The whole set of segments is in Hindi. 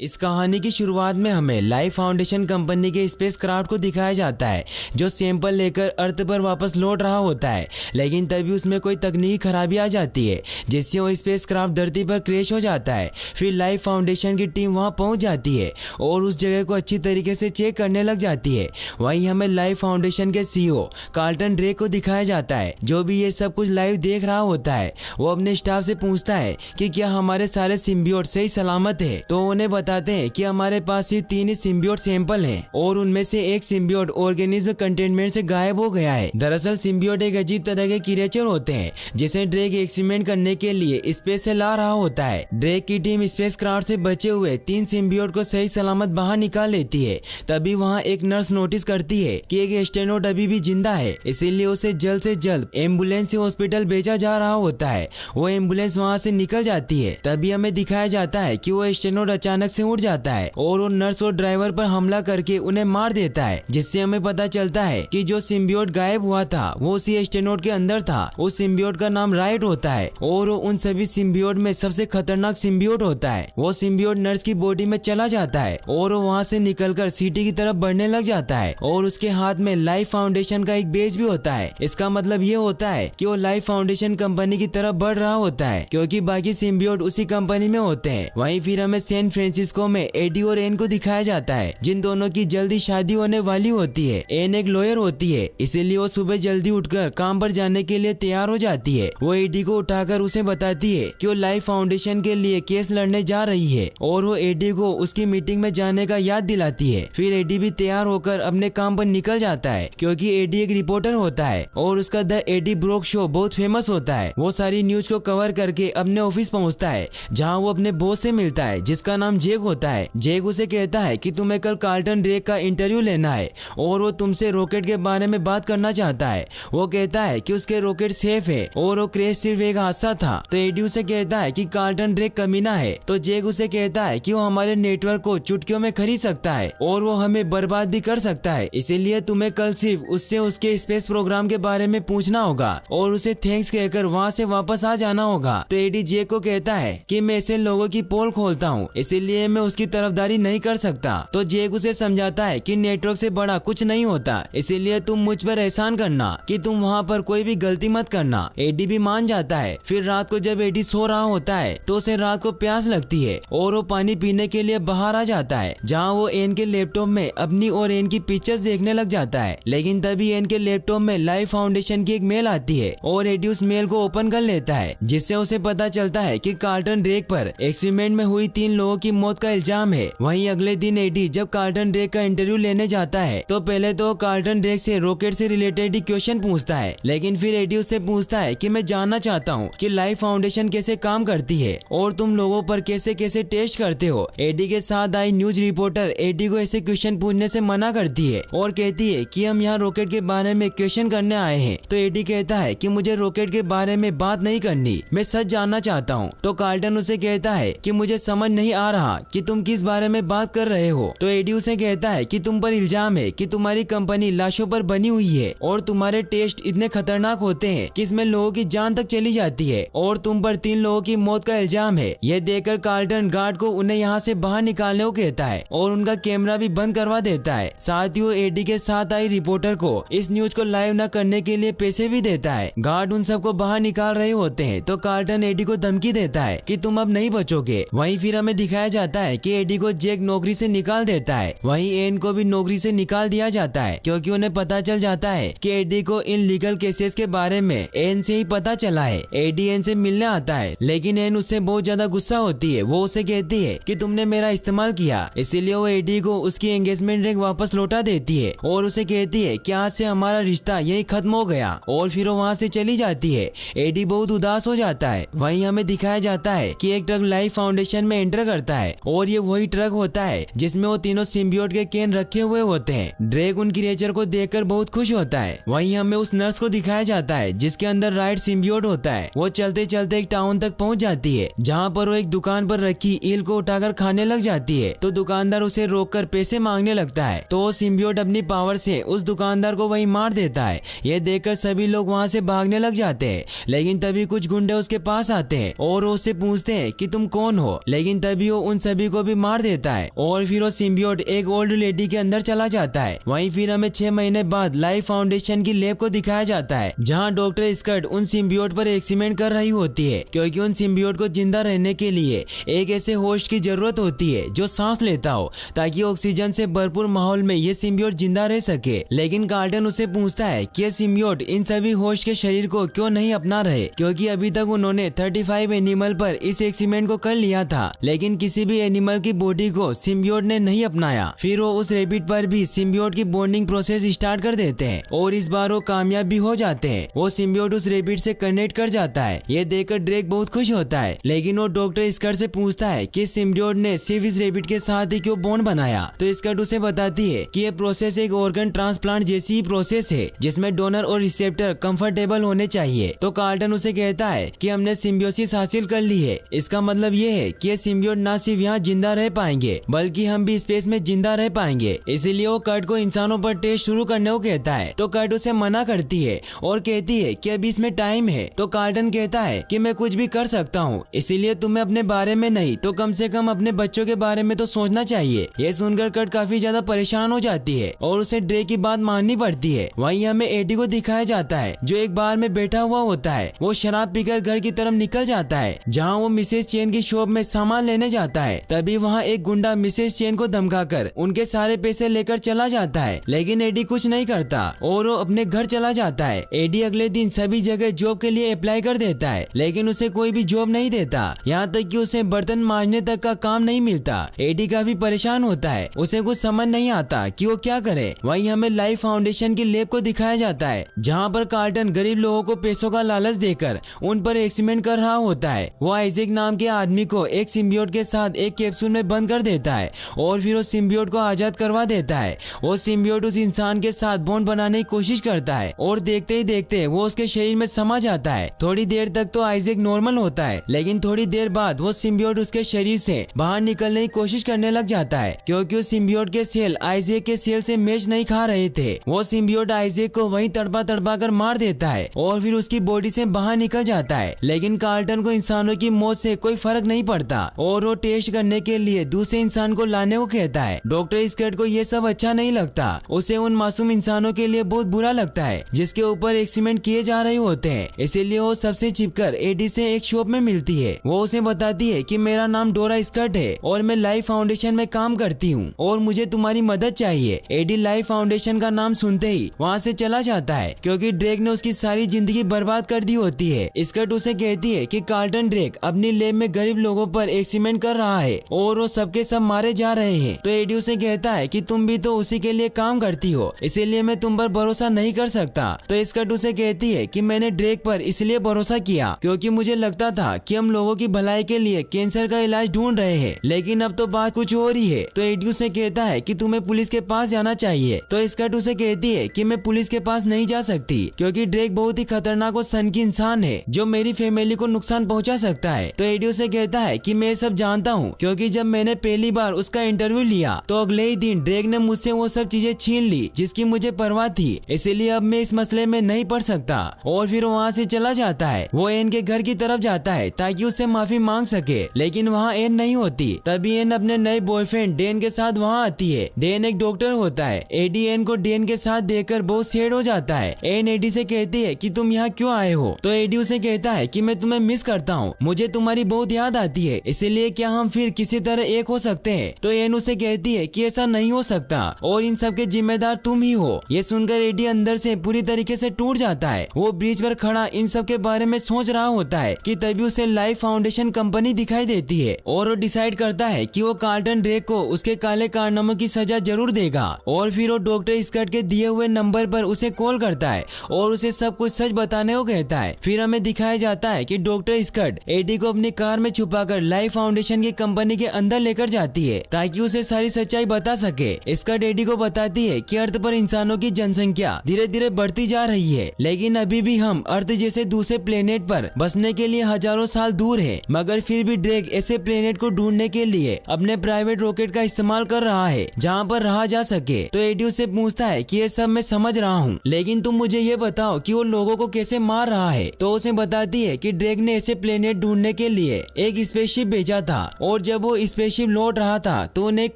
इस कहानी की शुरुआत में हमें लाइफ फाउंडेशन कंपनी के स्पेस क्राफ्ट को दिखाया जाता है जो सैंपल लेकर अर्थ पर वापस लौट रहा होता है, लेकिन तभी उसमें कोई तकनीकी खराबी आ जाती है जिससे वो स्पेस क्राफ्ट धरती पर क्रैश हो जाता है। फिर लाइफ फाउंडेशन की टीम वहां पहुंच जाती है और उस जगह को अच्छी तरीके से चेक करने लग जाती है। वहीं हमें लाइफ फाउंडेशन के सीईओ कार्लटन ड्रेक को दिखाया जाता है जो भी ये सब कुछ लाइव देख रहा होता है। वो अपने स्टाफ से पूछता है कि क्या हमारे सारे सिम्बियोट सही सलामत है, तो उन्हें बताते हैं कि हमारे पास सिर्फ 3 ही सिम्बियोट सैंपल हैं और उनमें से एक सिम्बियोट ऑर्गेनिज्म कंटेनमेंट से गायब हो गया है। दरअसल सिम्बियोट एक अजीब तरह के क्रिएचर होते हैं जिसे ड्रेक एक्सपेरिमेंट करने के लिए स्पेस से ला रहा होता है। ड्रेक की टीम स्पेस क्राफ्ट से बचे हुए 3 सिम्बियोट को सही सलामत बाहर निकाल लेती है। तभी वहाँ एक नर्स नोटिस करती है कि एक एस्ट्रोनॉट अभी भी जिंदा है, इसीलिए उसे जल्द से जल्द एम्बुलेंस से हॉस्पिटल भेजा जा रहा होता है। वो एम्बुलेंस वहाँ से निकल जाती है। तभी हमें दिखाया जाता है कि वो एस्ट्रोनॉट अचानक से उठ जाता है और वो नर्स और ड्राइवर पर हमला करके उन्हें मार देता है, जिससे हमें पता चलता है कि जो सिम्बियोट गायब हुआ था वो उसी एस्ट्रोनॉट के अंदर था। उस सिम्बियोट का नाम राइट होता है और वो उन सभी सिम्बियोट में सबसे खतरनाक सिम्बियोट होता है। वो सिम्बियोट नर्स की बॉडी में चला जाता है और वो वहाँ से निकलकर सिटी की तरफ बढ़ने लग जाता है और उसके हाथ में लाइफ फाउंडेशन का एक बेज भी होता है। इसका मतलब ये होता है कि वो लाइफ फाउंडेशन कंपनी की तरफ बढ़ रहा होता है क्योंकि बाकी सिम्बियोट उसी कंपनी में होते हैं। वहीं फिर हमें सैन फ्रांसिस्को में एडी और एन को दिखाया जाता है जिन दोनों की जल्दी शादी होने वाली होती है। एन एक लॉयर होती है, इसीलिए वो सुबह जल्दी उठकर काम पर जाने के लिए तैयार हो जाती है। वो एडी को उठाकर उसे बताती है कि वो लाइफ फाउंडेशन के लिए केस लड़ने जा रही है और वो एडी को उसकी मीटिंग में जाने का याद दिलाती है। फिर एडी भी तैयार होकर अपने काम पर निकल जाता है क्योंकि एडी एक रिपोर्टर होता है और उसका द एडी ब्रोक शो बहुत फेमस होता है। वो सारी न्यूज को कवर करके अपने ऑफिस पहुंचता है जहां वो अपने बॉस से मिलता है जिसका नाम जेक होता है। जेक उसे कहता है कि तुम्हें कल कार्लटन ड्रेक का इंटरव्यू लेना है और वो तुमसे रॉकेट के बारे में बात करना चाहता है। वो कहता है कि उसके रॉकेट सेफ है और वो क्रैश सिर्फ एक हादसा था। तो एडी उसे कहता है कि कार्लटन ड्रेक कमीना है। तो जेक उसे कहता है कि वो हमारे नेटवर्क को चुटकियों में खरीद सकता है और वो हमें बर्बाद भी कर सकता है, इसीलिए तुम्हें कल सिर्फ उससे उसके स्पेस प्रोग्राम के बारे में पूछना होगा और उसे थैंक्स कहकर वहाँ से वापस आ जाना होगा। तो एडी जेक को कहता है कि मैं ऐसे लोगों की पोल खोलता हूँ, इसीलिए मैं उसकी तरफदारी नहीं कर सकता। तो जेक उसे समझाता है कि नेटवर्क से बड़ा कुछ नहीं होता, इसीलिए तुम मुझ पर एहसान करना कि तुम वहाँ पर कोई भी गलती मत करना। एडी भी मान जाता है। फिर रात को जब एडी सो रहा होता है तो उसे रात को प्यास लगती है और वो पानी पीने के लिए बाहर आ जाता है जहाँ वो एन के लैपटॉप में अपनी और एन की पिक्चर्स देखने लग जाता है। लेकिन तभी एन के लैपटॉप में लाइफ फाउंडेशन की एक मेल आती है और एडी उस मेल को ओपन कर लेता है जिससे उसे पता चलता है कि कार्लटन ड्रेक पर एक्सपेरिमेंट में हुई 3 लोगों की मौत का इल्जाम है। वहीं अगले दिन एडी जब कार्लटन ड्रेक का इंटरव्यू लेने जाता है तो पहले तो कार्लटन ड्रेक से रॉकेट से रिलेटेड ही क्वेश्चन पूछता है, लेकिन फिर एडी उससे पूछता है कि मैं जानना चाहता हूँ कि लाइफ फाउंडेशन कैसे काम करती है और तुम लोगों पर कैसे कैसे टेस्ट करते हो। एडी के साथ आई न्यूज रिपोर्टर एडी को ऐसे क्वेश्चन पूछने से मना करती है और कहती है कि हम यहाँ रॉकेट के बारे में क्वेश्चन करने आए हैं। तो एडी कहता है कि मुझे रॉकेट के बारे में बात नहीं करनी, मैं सच जानना चाहता हूँ। तो कार्लटन उसे कहता है कि मुझे समझ नहीं आ रहा कि तुम किस बारे में बात कर रहे हो। तो एडी उसे कहता है कि तुम पर इल्जाम है कि तुम्हारी कंपनी लाशों पर बनी हुई है और तुम्हारे टेस्ट इतने खतरनाक होते हैं कि इसमें लोगों की जान तक चली जाती है और तुम पर 3 लोगों की मौत का इल्जाम है। यह देखकर कार्लटन गार्ड को उन्हें यहाँ से बाहर निकालने को कहता है और उनका कैमरा भी बंद करवा देता है। साथ ही वो एडी के साथ आई रिपोर्टर को इस न्यूज को लाइव न करने के लिए पैसे भी देता है। गार्ड उन सबको बाहर निकाल रहे होते हैं तो कार्लटन एडी को धमकी देता है कि तुम अब नहीं बचोगे। वहीं फिर हमें दिखाया जाता है कि एडी को जेक नौकरी से निकाल देता है। वहीं एन को भी नौकरी से निकाल दिया जाता है क्योंकि उन्हें पता चल जाता है कि एडी को इन लीगल केसेस के बारे में एन से ही पता चला है। एडी एन से मिलने आता है लेकिन एन उससे बहुत ज्यादा गुस्सा होती है। वो उसे कहती है कि तुमने मेरा इस्तेमाल किया, इसीलिए वो एडी को उसकी एंगेजमेंट रिंग वापस लौटा देती है और उसे कहती है कि आज से हमारा रिश्ता यही खत्म हो गया और फिर वो वहाँ से चली जाती है। एडी बहुत उदास हो जाता है। वहीं हमें दिखाया जाता है कि एक ट्रक लाइफ फाउंडेशन में एंटर करता है और ये वही ट्रक होता है जिसमें वो तीनों सिम्बियोट के कैन रखे हुए होते हैं। ड्रेक उन क्रिएचर को देखकर बहुत खुश होता है। वहीं हमें उस नर्स को दिखाया जाता है जिसके अंदर राइट सिम्बियोट होता है। वो चलते चलते एक टाउन तक पहुंच जाती है जहाँ पर वो एक दुकान पर रखी ईल को उठाकर खाने लग जाती है। तो दुकानदार उसे रोककर पैसे मांगने लगता है तो वो सिम्बियोट अपनी पावर से उस दुकानदार को वहीं मार देता है। ये देखकर सभी लोग वहाँ से भागने लग जाते हैं, लेकिन तभी कुछ गुंडे उसके पास आते हैं और वो उससे पूछते हैं कि तुम कौन हो। लेकिन तभी वो उन सभी को भी मार देता है और फिर वो सिम्बियोट एक ओल्ड लेडी के अंदर चला जाता है। वहीं फिर हमें 6 महीने बाद लाइफ फाउंडेशन की लैब को दिखाया जाता है, जहां डॉक्टर स्कट उन सिम्बियोट पर एक्सपेरिमेंट कर रही होती है, क्योंकि उन सिम्बियोट को जिंदा रहने के लिए एक ऐसे होस्ट की जरूरत होती है जो सांस लेता हो, ताकि ऑक्सीजन से भरपूर माहौल में ये सिम्बियोट जिंदा रह सके। लेकिन कार्टन उसे पूछता है कि ये सिम्बियोट इन सभी होस्ट के शरीर को क्यों नहीं अपना रहे, क्योंकि अभी तक उन्होंने 35 एनिमल पर इस एक्सपेरिमेंट को कर लिया था, लेकिन किसी भी एनिमल की बॉडी को सिम्बियोट ने नहीं अपनाया। फिर वो उस रेबिट पर भी सिम्बियोट की बॉन्डिंग प्रोसेस स्टार्ट कर देते हैं और इस बार वो कामयाब भी हो जाते हैं। वो सिम्बियोट उस रेबिट से कनेक्ट कर जाता है। ये देखकर ड्रेक बहुत खुश होता है, लेकिन वो डॉक्टर स्कट से पूछता है कि सिम्बियोट ने सिर्फ इस रेबिट के साथ ही क्यों बॉन्ड बनाया। तो स्कट उसे बताती है कि ये प्रोसेस एक ऑर्गन ट्रांसप्लांट जैसी ही प्रोसेस है, जिसमें डोनर और रिसेप्टर कंफर्टेबल होने चाहिए। तो कार्टन उसे कहता है कि हमने सिम्बियोसिस हासिल कर ली है। इसका मतलब ये है कि ये सिम्बियोट ना सिर्फ यहाँ जिंदा रह पाएंगे, बल्कि हम भी स्पेस में जिंदा रह पाएंगे। इसीलिए वो कर्ट को इंसानों पर टेस्ट शुरू करने को कहता है। तो कर्ट उसे मना करती है और कहती है कि अभी इसमें टाइम है। तो कार्टन कहता है कि मैं कुछ भी कर सकता हूँ, इसीलिए तुम्हें अपने बारे में नहीं तो कम से कम अपने बच्चों के बारे में तो सोचना चाहिए। ये सुनकर कर्ट काफी ज्यादा परेशान हो जाती है और उसे ड्रेक की बात माननी पड़ती है। वहीं हमें एडी को दिखाया जाता है, जो एक बार में बैठा हुआ होता है। वो शराब पीकर घर की तरफ निकल जाता है, जहाँ वो मिसेस चेन की शॉप में सामान लेने जाता है। तभी वहाँ एक गुंडा मिसेस चेन को धमकाकर उनके सारे पैसे लेकर चला जाता है, लेकिन एडी कुछ नहीं करता और वो अपने घर चला जाता है। एडी अगले दिन सभी जगह जॉब के लिए अप्लाई कर देता है, लेकिन उसे कोई भी जॉब नहीं देता, यहाँ तक कि उसे बर्तन मांजने तक का काम नहीं मिलता। एडी काफी परेशान होता है, उसे कुछ समझ नहीं आता कि वो क्या करे। वहीं हमें लाइफ फाउंडेशन की लैब को दिखाया जाता है, जहाँ पर कार्टन गरीब लोगों को पैसों का लालच देकर उन पर एक्सपेरिमेंट कर रहा होता है। वो आइजैक नाम के आदमी को एक सिम्बियोट के साथ एक कैप्सूल में बंद कर देता है और फिर उस सिम्बियोट को आजाद करवा देता है। वो सिम्बियोट उस इंसान के साथ बॉन्ड बनाने की कोशिश करता है और देखते ही देखते वो उसके शरीर में समा जाता है। थोड़ी देर तक तो आइजैक नॉर्मल होता है, लेकिन थोड़ी देर बाद वो सिम्बियोट उसके शरीर से बाहर निकलने की कोशिश करने लग जाता है, क्योंकि उस सिम्बियोट के सेल आइजैक के सेल से मैच नहीं खा रहे थे। वो सिम्बियोट आइजैक को वहीं तड़पा तड़पा कर मार देता है और फिर उसकी बॉडी से बाहर निकल जाता है। लेकिन कार्टन को इंसानों की मौत से कोई फर्क नहीं पड़ता और वो टेस्ट करने के लिए दूसरे इंसान को लाने को कहता है। डॉक्टर स्कट को ये सब अच्छा नहीं लगता, उसे उन मासूम इंसानों के लिए बहुत बुरा लगता है जिसके ऊपर एक्सपेरिमेंट किए जा रहे होते हैं। इसीलिए वो सबसे छिपकर एडी से एक शॉप में मिलती है। वो उसे बताती है कि मेरा नाम डोरा स्कट है और मैं लाइफ फाउंडेशन में काम करती हूँ और मुझे तुम्हारी मदद चाहिए। एडी लाइफ फाउंडेशन का नाम सुनते ही वहाँ से चला जाता है, क्योंकि ड्रेक ने उसकी सारी जिंदगी बर्बाद कर दी होती है। स्कट उसे कहती है कि कार्टन ड्रेक अपनी लैब में गरीब लोगों पर एक्सपेरिमेंट कर रहा है और वो सबके सब मारे जा रहे हैं। तो एडी उसे कहता है कि तुम भी तो उसी के लिए काम करती हो, इसीलिए मैं तुम पर भरोसा नहीं कर सकता। तो स्कट उसे कहती है कि मैंने ड्रेक पर इसलिए भरोसा किया क्योंकि मुझे लगता था कि हम लोगों की भलाई के लिए कैंसर का इलाज ढूंढ रहे हैं, लेकिन अब तो बात कुछ और ही है। तो एडी उसे कहता है कि तुम्हें पुलिस के पास जाना चाहिए। तो स्कट उसे कहती है कि मैं पुलिस के पास नहीं जा सकती, क्योंकि ड्रेक बहुत ही खतरनाक और सनकी इंसान है जो मेरी फैमिली को नुकसान पहुंचा सकता है। तो एडी उसे कहता है कि मैं सब जानता हूँ, क्योंकि जब मैंने पहली बार उसका इंटरव्यू लिया तो अगले ही दिन ड्रेक ने मुझसे वो सब चीजें छीन ली जिसकी मुझे परवाह थी, इसीलिए अब मैं इस मसले में नहीं पड़ सकता। और फिर वहाँ से चला जाता है। वो एन के घर की तरफ जाता है ताकि उससे माफी मांग सके, लेकिन वहाँ एन नहीं होती। तभी एन अपने नए बॉयफ्रेंड डेन के साथ वहाँ आती है। डेन एक डॉक्टर होता है। एडी एन को डेन के साथ देखकर बहुत सैड हो जाता है। एन एडी से कहती है कि तुम यहाँ क्यों आए हो। तो एडी उसे कहता है कि मैं तुम्हें मिस करता हूँ, मुझे तुम्हारी बहुत याद आती है, इसीलिए क्या हम फिर किसी तरह एक हो सकते हैं। तो एन उसे कहती है कि ऐसा नहीं हो सकता और इन सब के जिम्मेदार तुम ही हो। ये सुनकर एडी अंदर से पूरी तरीके से टूट जाता है। वो ब्रिज पर खड़ा इन सब के बारे में सोच रहा होता है कि तभी उसे लाइफ फाउंडेशन कंपनी दिखाई देती है और वो डिसाइड करता है कि वो कार्टन ड्रेक को उसके काले कारनामों की सजा जरूर देगा। और फिर वो डॉक्टर स्कट के दिए हुए नंबर पर उसे कॉल करता है और उसे सब कुछ सच बताने को कहता है। फिर हमें दिखाया जाता है कि डॉक्टर स्कट एडी को अपनी कार में छुपाकर लाइफ फाउंडेशन की कंपनी के अंदर लेकर जाती है ताकि उसे सारी सच्चाई बता सके। स्कट एडी को बताती है कि अर्थ पर इंसानों की जनसंख्या धीरे धीरे बढ़ती जा रही है, लेकिन अभी भी हम अर्थ जैसे दूसरे प्लेनेट पर बसने के लिए हजारों साल दूर है। मगर फिर भी ड्रेक ऐसे प्लेनेट को ढूंढने के लिए अपने प्राइवेट रॉकेट का इस्तेमाल कर रहा है जहाँ पर रहा जा सके। तो एडी उससे पूछता है कि ये सब मैं समझ रहा हूँ, लेकिन तुम मुझे ये बताओ कि वो लोगों को कैसे मार रहा है। तो उसे बताती है कि ड्रेक ने ऐसे प्लेनेट ढूंढने के लिए एक स्पेसशिप भेजा था और और जब वो स्पेसशिप लौट रहा था तो उन्हें एक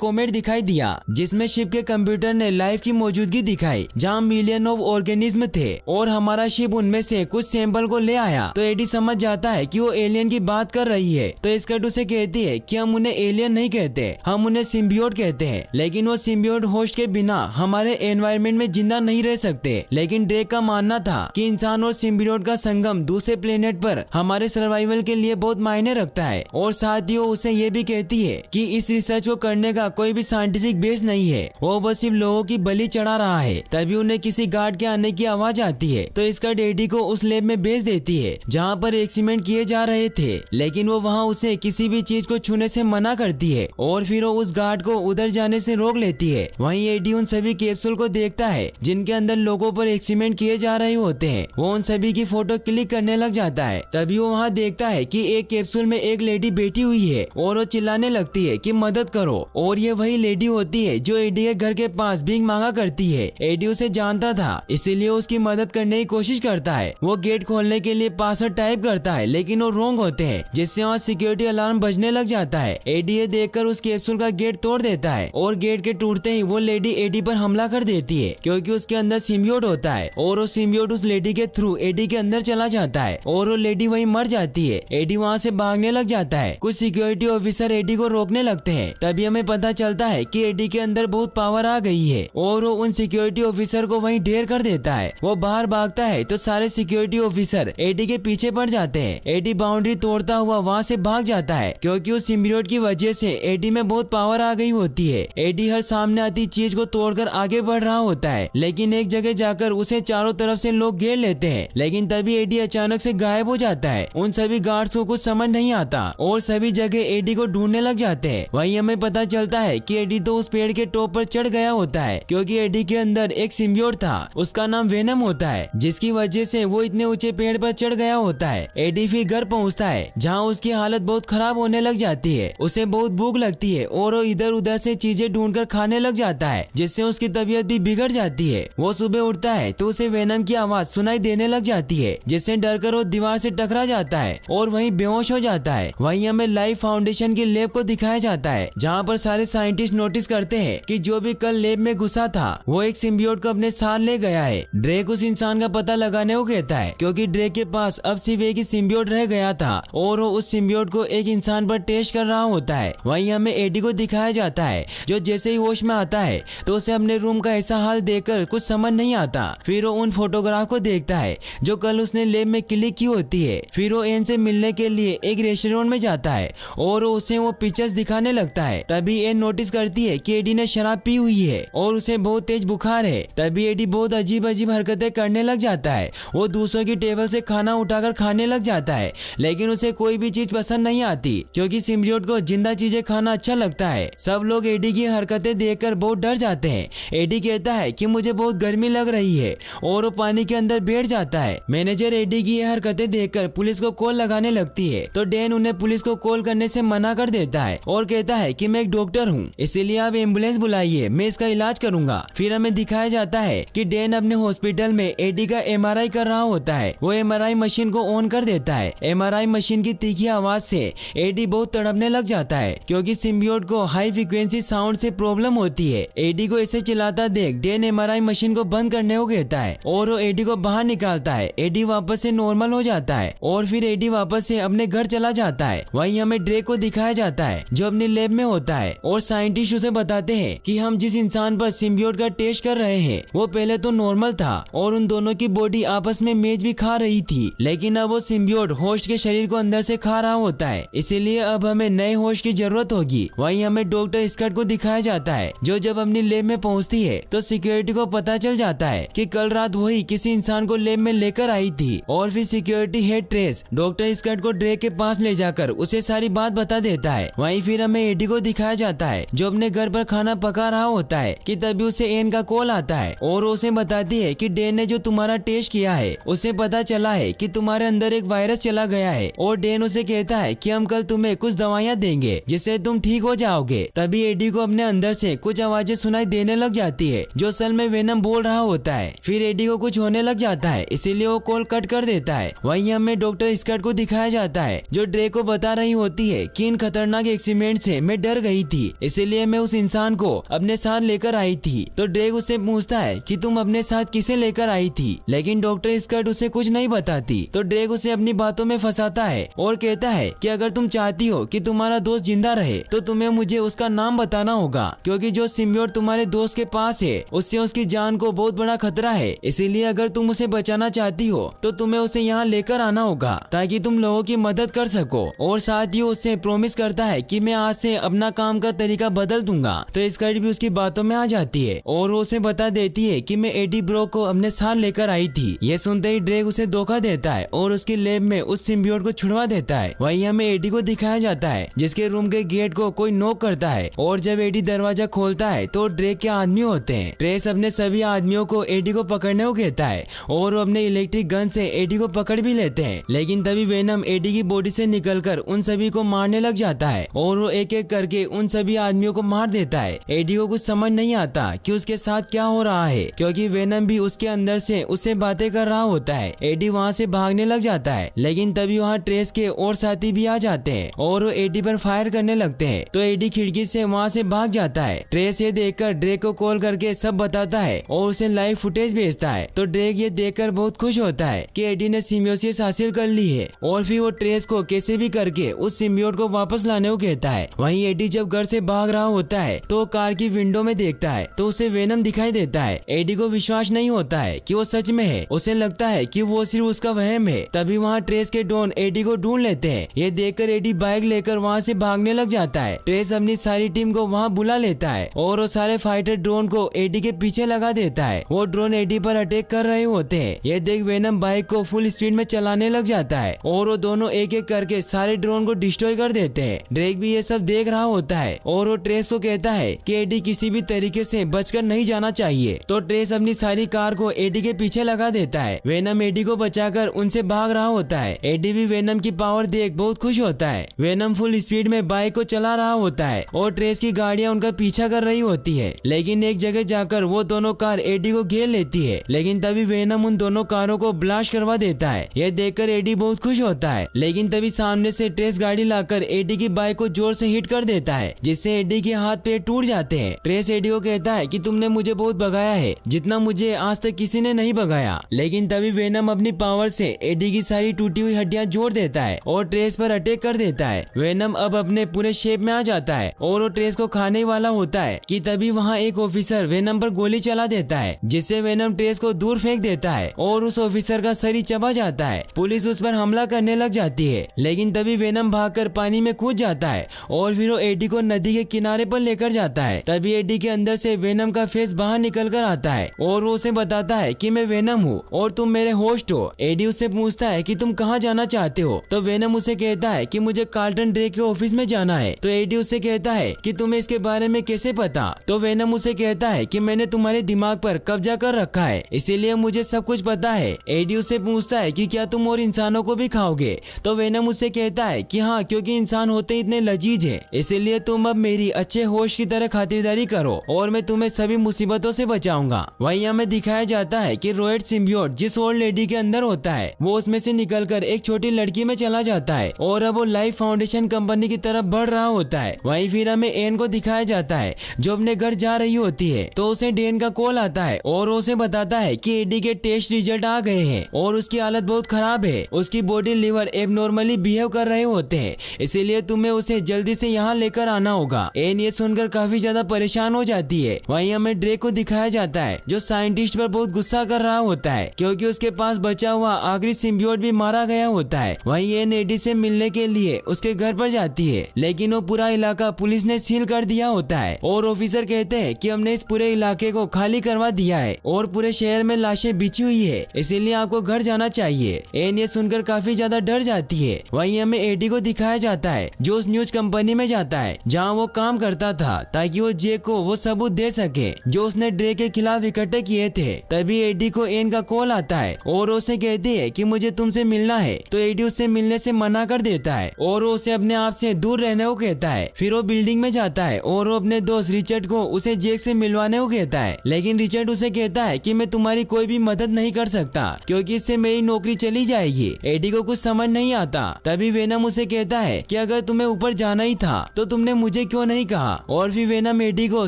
कॉमेट दिखाई दिया जिसमें शिप के कंप्यूटर ने लाइफ की मौजूदगी दिखाई जहाँ मिलियन ऑफ ऑर्गेनिज्म थे और हमारा शिप उनमें से कुछ सैंपल को ले आया। तो एडी समझ जाता है कि वो एलियन की बात कर रही है। तो स्कर्ट उसे कहती है कि हम उन्हें एलियन नहीं कहते, हम उन्हें सिम्बियोट कहते हैं, लेकिन वो सिम्बियोट होस्ट के बिना हमारे एनवायरनमेंट में जिंदा नहीं रह सकते। लेकिन ड्रेक का मानना था कि इंसान और सिम्बियोट का संगम दूसरे प्लेनेट पर हमारे सर्वाइवल के लिए बहुत मायने रखता है और साथ ही वो उसे ये भी कहती है कि इस रिसर्च को करने का कोई भी साइंटिफिक बेस नहीं है, वो बस सिर्फ लोगों की बलि चढ़ा रहा है। तभी उन्हें किसी गार्ड के आने की आवाज आती है तो इसका एडी को उस लैब में भेज देती है जहाँ पर एक्सपेरिमेंट किए जा रहे थे, लेकिन वो वहाँ उसे किसी भी चीज को छूने से मना करती है और फिर वो उस गार्ड को उधर जाने से रोक लेती है। वहीं एडी उन सभी कैप्सूल को देखता है जिनके अंदर लोगों पर एक्सपेरिमेंट किए जा रहे होते हैं। वो उन सभी की फोटो क्लिक करने लग जाता है। तभी वो वहाँ देखता है कि एक कैप्सूल में एक लेडी बैठी हुई है और वो चिल्लाने लगती है कि मदद करो, और ये वही लेडी होती है जो एडी के घर के पास भीख मांगा करती है। एडी उसे जानता था इसीलिए उसकी मदद करने की कोशिश करता है। वो गेट खोलने के लिए पासवर्ड टाइप करता है लेकिन वो रॉन्ग होते हैं जिससे वहाँ सिक्योरिटी अलार्म बजने लग जाता है। एडी ये देखकर उस कैप्सूल का गेट तोड़ देता है और गेट के टूटते ही वो लेडी एडी पर हमला कर देती है क्योंकि उसके अंदर सिम्बियोट होता है और वो सिम्बियोट उस लेडी के थ्रू एडी के अंदर चला जाता है और वो लेडी वहीं मर जाती है। एडी वहाँ से भागने लग जाता है। कुछ सिक्योरिटी ऑफिसर एडी को रोकने लगते हैं। तभी हमें पता चलता है कि एडी के अंदर बहुत पावर आ गई है और वो उन सिक्योरिटी ऑफिसर को वहीं ढेर कर देता है। वो बाहर भागता है तो सारे सिक्योरिटी ऑफिसर एडी के पीछे पड़ जाते हैं। एडी बाउंड्री तोड़ता हुआ वहाँ से भाग जाता है क्योंकि उस सिम्बियोट की वजह से एडी में बहुत पावर आ गई होती है। एडी हर सामने आती चीज को तोड़कर आगे बढ़ रहा होता है, लेकिन एक जगह जाकर उसे चारों तरफ से लोग घेर लेते हैं। लेकिन तभी एडी अचानक से गायब हो जाता है। उन सभी गार्ड्स को कुछ समझ नहीं आता और सभी जगह एडी को ढूंढने लग जाते हैं। वहीं हमें पता चलता है कि एडी तो उस पेड़ के टॉप पर चढ़ गया होता है क्योंकि एडी के अंदर एक सिम्बियोट था, उसका नाम वेनम होता है, जिसकी वजह से वो इतने ऊंचे पेड़ पर चढ़ गया होता है। एडी फिर घर पहुंचता है जहां उसकी हालत बहुत खराब होने लग जाती है। उसे बहुत भूख लगती है और वो इधर उधर से चीजें ढूंढकर खाने लग जाता है जिससे उसकी तबीयत भी बिगड़ जाती है। वो सुबह उठता है तो उसे वेनम की आवाज सुनाई देने लग जाती है जिससे डरकर वो दीवार से टकरा जाता है और वहीं बेहोश हो जाता है। वहीं हमें लाइफ फाउंडेशन की लैब को दिखाया जाता है जहाँ पर सारे साइंटिस्ट नोटिस करते हैं कि जो भी कल लैब में घुसा था वो एक सिम्बियोट को अपने साथ ले गया है। ड्रेक उस इंसान का पता लगाने को कहता है क्योंकि ड्रेक के पास अब सिर्फ एक ही सिम्बियोट रह गया था और वो उस सिम्बियोट को एक इंसान पर टेस्ट कर रहा होता है। वहीं हमें एडी को दिखाया जाता है जो जैसे ही होश में आता है तो उसे अपने रूम का ऐसा हाल देखकर कुछ समझ नहीं आता। फिर वो उन फोटोग्राफ को देखता है जो कल उसने लैब में क्लिक की होती है। फिर वो एन से मिलने के लिए एक रेस्टोरेंट में जाता है और उसे वो पिक्चर्स दिखाने लगता है। तभी एन नोटिस करती है कि एडी ने शराब पी हुई है और उसे बहुत तेज बुखार है। तभी एडी बहुत अजीब अजीब हरकतें करने लग जाता है। वो दूसरों की टेबल से खाना उठाकर खाने लग जाता है लेकिन उसे कोई भी चीज पसंद नहीं आती क्योंकि सिम्बियोट को जिंदा चीजें खाना अच्छा लगता है। सब लोग एडी की हरकतें देखकर बहुत डर जाते हैं। एडी कहता है कि मुझे बहुत गर्मी लग रही है और वो पानी के अंदर बैठ जाता है। मैनेजर एडी की ये हरकतें देखकर पुलिस को कॉल लगाने लगती है तो डैन उन्हें पुलिस को कॉल करने से मना कर देता है और कहता है कि मैं एक डॉक्टर हूँ, इसीलिए आप एम्बुलेंस बुलाइए, मैं इसका इलाज करूंगा। फिर हमें दिखाया जाता है कि डैन अपने हॉस्पिटल में एडी का एमआरआई कर रहा होता है। वो एमआरआई मशीन को ऑन कर देता है। एमआरआई मशीन की तीखी आवाज से एडी बहुत तड़पने लग जाता है क्योंकि सिम्बियोट को हाई फ्रिक्वेंसी साउंड से प्रॉब्लम होती है। एडी को इसे चिल्लाता देख डैन एमआरआई मशीन को बंद करने को कहता है और वो एडी को बाहर निकालता है। एडी वापस से नॉर्मल हो जाता है और फिर एडी वापस से अपने घर चला जाता है। वहीं हमें ड्रेक को दिखाया जाता है जो अपनी लैब में होता है और साइंटिस्ट उसे बताते हैं कि हम जिस इंसान पर सिम्बियोट का टेस्ट कर रहे हैं वो पहले तो नॉर्मल था और उन दोनों की बॉडी आपस में मेज भी खा रही थी, लेकिन अब वो सिम्बियोट होस्ट के शरीर को अंदर से खा रहा होता है, इसीलिए अब हमें नए होस्ट की जरूरत होगी। वहीं हमें डॉक्टर स्कर्ट को दिखाया जाता है जो जब अपनी लैब में पहुंचती है तो सिक्योरिटी को पता चल जाता है कि कल रात वही किसी इंसान को लैब में लेकर आई थी और फिर security head trace doctor skirt को ड्रेक के पास ले जाकर उसे सारी बात बता देता है। वहीं फिर हमें एडी को दिखाया जाता है जो अपने घर पर खाना पका रहा होता है कि तभी उसे एन का कॉल आता है और उसे बताती है कि डैन ने जो तुम्हारा टेस्ट किया है उसे पता चला है कि तुम्हारे अंदर एक वायरस चला गया है और डैन उसे कहता है कि हम कल तुम्हें कुछ दवाइयाँ देंगे जिससे तुम ठीक हो जाओगे। तभी एडी को अपने अंदर से कुछ आवाजें सुनाई देने लग जाती है जो असल में वेनम बोल रहा होता है। फिर एडी को कुछ होने लग जाता है इसीलिए वो कॉल कट कर देता है। वहीं हमें डॉक्टर स्कर्ट को दिखाया जाता है जो ड्रेक को बता रही होती है कि इन खतरनाक एक्सीडेंट से मैं डर गई थी, इसीलिए मैं उस इंसान को अपने साथ लेकर आई थी। तो ड्रेक उससे पूछता है कि तुम अपने साथ किसे लेकर आई थी, लेकिन डॉक्टर स्कर्ट उसे कुछ नहीं बताती। तो ड्रेक उसे अपनी बातों में फंसाता है और कहता है कि अगर तुम चाहती हो कि तुम्हारा दोस्त जिंदा रहे तो तुम्हें मुझे उसका नाम बताना होगा, क्योंकि जो सिम्बियोट तुम्हारे दोस्त के पास है उससे उसकी जान को बहुत बड़ा खतरा है। इसीलिए अगर तुम उसे बचाना चाहती हो तो तुम्हें उसे यहाँ लेकर आना होगा ताकि तुम लोगों की मदद कर सको। और साथ ही उससे प्रॉमिस करता है कि मैं आज से अपना काम का तरीका बदल दूंगा। तो स्कर्ट भी उसकी बातों में आ जाती है और वो उसे बता देती है कि मैं एडी ब्रॉक को अपने साथ लेकर आई थी। ये सुनते ही ड्रेक उसे धोखा देता है और उसकी लैब में उस सिम्बियोट को छुड़वा देता है। वहीं हमें एडी को दिखाया जाता है जिसके रूम के गेट को कोई नॉक करता है और जब एडी दरवाजा खोलता है तो ड्रेक के आदमी होते हैं। ट्रेस अपने सभी आदमियों को एडी को पकड़ने को कहता है और वो अपने इलेक्ट्रिक गन से एडी को पकड़ भी लेते हैं, लेकिन तभी वेनम एडी की बॉडी से निकलकर उन सभी को मारने लग जाता है और वो एक एक करके उन सभी आदमियों को मार देता है। एडी को कुछ समझ नहीं आता कि उसके साथ क्या हो रहा है, क्योंकि वेनम भी उसके अंदर से उससे बातें कर रहा होता है। एडी वहाँ से भागने लग जाता है, लेकिन तभी वहाँ ट्रेस के और साथी भी आ जाते हैं और वो एडी पर फायर करने लगते हैं। तो एडी खिड़की से वहाँ से भाग जाता है। ट्रेस ये देखकर ड्रेक को कॉल करके सब बताता है और उसे लाइव फुटेज भेजता है। तो ड्रेक ये देखकर बहुत खुश होता है कि एडी ने सिम्बियोसिस हासिल कर ली है और फिर वो ट्रेस को कैसे भी करके उस सिम्बियोट को वापस लाने को कहता है। वहीं एडी जब घर से भाग रहा होता है तो कार की विंडो में देखता है तो उसे वेनम दिखाई देता है। एडी को विश्वास नहीं होता है कि वो सच में है, उसे लगता है कि वो सिर्फ उसका वहम है। तभी वहाँ ट्रेस के डॉन एडी को ढूंढ लेते हैं। ये देखकर एडी बाइक लेकर वहाँ से भागने लग जाता है। ट्रेस अपनी सारी टीम को वहाँ बुला लेता है और वो सारे फाइटर ड्रोन को एडी के पीछे लगा देता है। वो ड्रोन एडी पर अटैक कर रहे होते हैं। ये देख वेनम बाइक को फुल स्पीड में चलाने लग जाता है और वो दोनों एक एक करके सारे ड्रोन को डिस्ट्रॉय कर देते हैं। ड्रेक भी ये सब देख रहा होता है और वो ट्रेस को कहता है कि एडी किसी भी तरीके से बचकर नहीं जाना चाहिए। तो ट्रेस अपनी सारी कार को एडी के पीछे लगा देता है। वेनम एडी को बचाकर उनसे भाग रहा होता है। एडी भी वेनम की पावर देख बहुत खुश होता है। वेनम फुल स्पीड में बाइक को चला रहा होता है और ट्रेस की गाड़ियां उनका पीछा कर रही होती है, लेकिन एक जगह जाकर वो दोनों कार एडी को घेर लेती है। लेकिन तभी वेनम उन दोनों कारों को ब्लास्ट करवा देता है। यह देखकर एडी बहुत खुश होता है, लेकिन तभी सामने से ट्रेस गाड़ी लाकर एडी की बाइक को जोर से हिट कर देता है, जिससे एडी के हाथ पैर टूट जाते हैं। ट्रेस एडी को कहता है कि तुमने मुझे बहुत भगाया है, जितना मुझे आज तक किसी ने नहीं भगाया। लेकिन तभी वेनम अपनी पावर से एडी की सारी टूटी हुई हड्डियां जोड़ देता है और ट्रेस पर अटैक कर देता है। वेनम अब अपने पूरे शेप में आ जाता है और वो ट्रेस को खाने वाला होता है कि तभी वहाँ एक ऑफिसर वेनम पर गोली चला देता है, जिससे वेनम ट्रेस को दूर फेंक देता है और उस ऑफिसर का शरीर चबा जाता है। पुलिस उस पर हमला करने लग जाती है, लेकिन तभी वेनम भागकर पानी में कूद जाता है और फिर वो एडी को नदी के किनारे पर लेकर जाता है। तभी एडी के अंदर से वेनम का फेस बाहर निकल कर आता है और वो उसे बताता है कि मैं वेनम हूँ और तुम मेरे होस्ट हो। एडी उससे पूछता है कि तुम कहाँ जाना चाहते हो। तो वेनम उसे कहता है कि मुझे कार्ल्टन ड्रेक के ऑफिस में जाना है। तो एडी उससे कहता है कि तुम्हें इसके बारे में कैसे पता। तो वेनम उसे कहता है कि मैंने तुम्हारे दिमाग पर कब्जा कर रखा है, इसीलिए मुझे सब कुछ पता है। एडी उससे पूछता है कि क्या तुम और इंसानों को भी खाओगे। तो वेनम उससे कहता है कि हाँ, क्योंकि इंसान होते इतने लजीज है, इसीलिए तुम अब मेरी अच्छे होस्ट की तरह खातिरदारी करो और मैं तुम्हें सभी मुसीबतों से बचाऊंगा। वहीं हमें दिखाया जाता है कि रोएट सिम्बियोट जिस ओल्ड लेडी के अंदर होता है वो उसमें से निकलकर एक छोटी लड़की में चला जाता है और अब वो लाइफ फाउंडेशन कंपनी की तरफ बढ़ रहा होता है। वहीं फिर हमें एन को दिखाया जाता है जो अपने घर जा रही होती है। तो उसे डेन का कॉल आता है और उसे बताता है कि एडी के टेस्ट रिजल्ट आ गए हैं और उसकी हालत बहुत खराब है। उसकी बॉडी लिवर एबनॉर्मली बिहेव कर रहे होते हैं, इसीलिए तुम्हें उसे जल्दी से यहाँ लेकर आना होगा। एन ये सुनकर काफी ज्यादा परेशान हो जाती है। वहीं हमें ड्रेक को दिखाया जाता है जो साइंटिस्ट पर बहुत गुस्सा कर रहा होता है क्योंकि उसके पास बचा हुआ आखिरी सिम्बियोट भी मारा गया होता है। वहीं एन एडी से मिलने के लिए उसके घर पर जाती है, लेकिन वो पूरा इलाका पुलिस ने सील कर दिया होता है और ऑफिसर कहते हैं कि हमने इस पूरे इलाके को खाली करवा दिया है और पूरे शहर में लाशें बिछी हुई है, इसीलिए आपको घर जाना चाहिए। एन ये सुनकर काफी ज्यादा डर जाती है। वहीं हमें एडी को दिखाया जाता है जो उस न्यूज कंपनी में जाता है जहाँ वो काम करता था, ताकि वो जे को वो सबूत दे सके जो उसने ड्रे के खिलाफ इकट्ठे किए थे। तभी एडी को एन का कॉल आता है और उसे कहती है कि मुझे तुमसे मिलना है। तो एडी उससे मिलने से मना कर देता है और वो उसे अपने आप से दूर रहने को कहता है। फिर वो बिल्डिंग में जाता है और वो अपने दोस्त रिचर्ड को उसे जेक से मिलवाने को कहता है, लेकिन रिचर्ड उसे कहता है कि मैं तुम्हारी कोई भी मदद नहीं कर सकता क्योंकि इससे मेरी नौकरी चली जाएगी। एडी को कुछ समझ नहीं आता। तभी वेनम उसे कहता है कि अगर तुम्हें ऊपर जाना ही था तो तुमने मुझे क्यों नहीं कहा। और फिर वेनम एडी को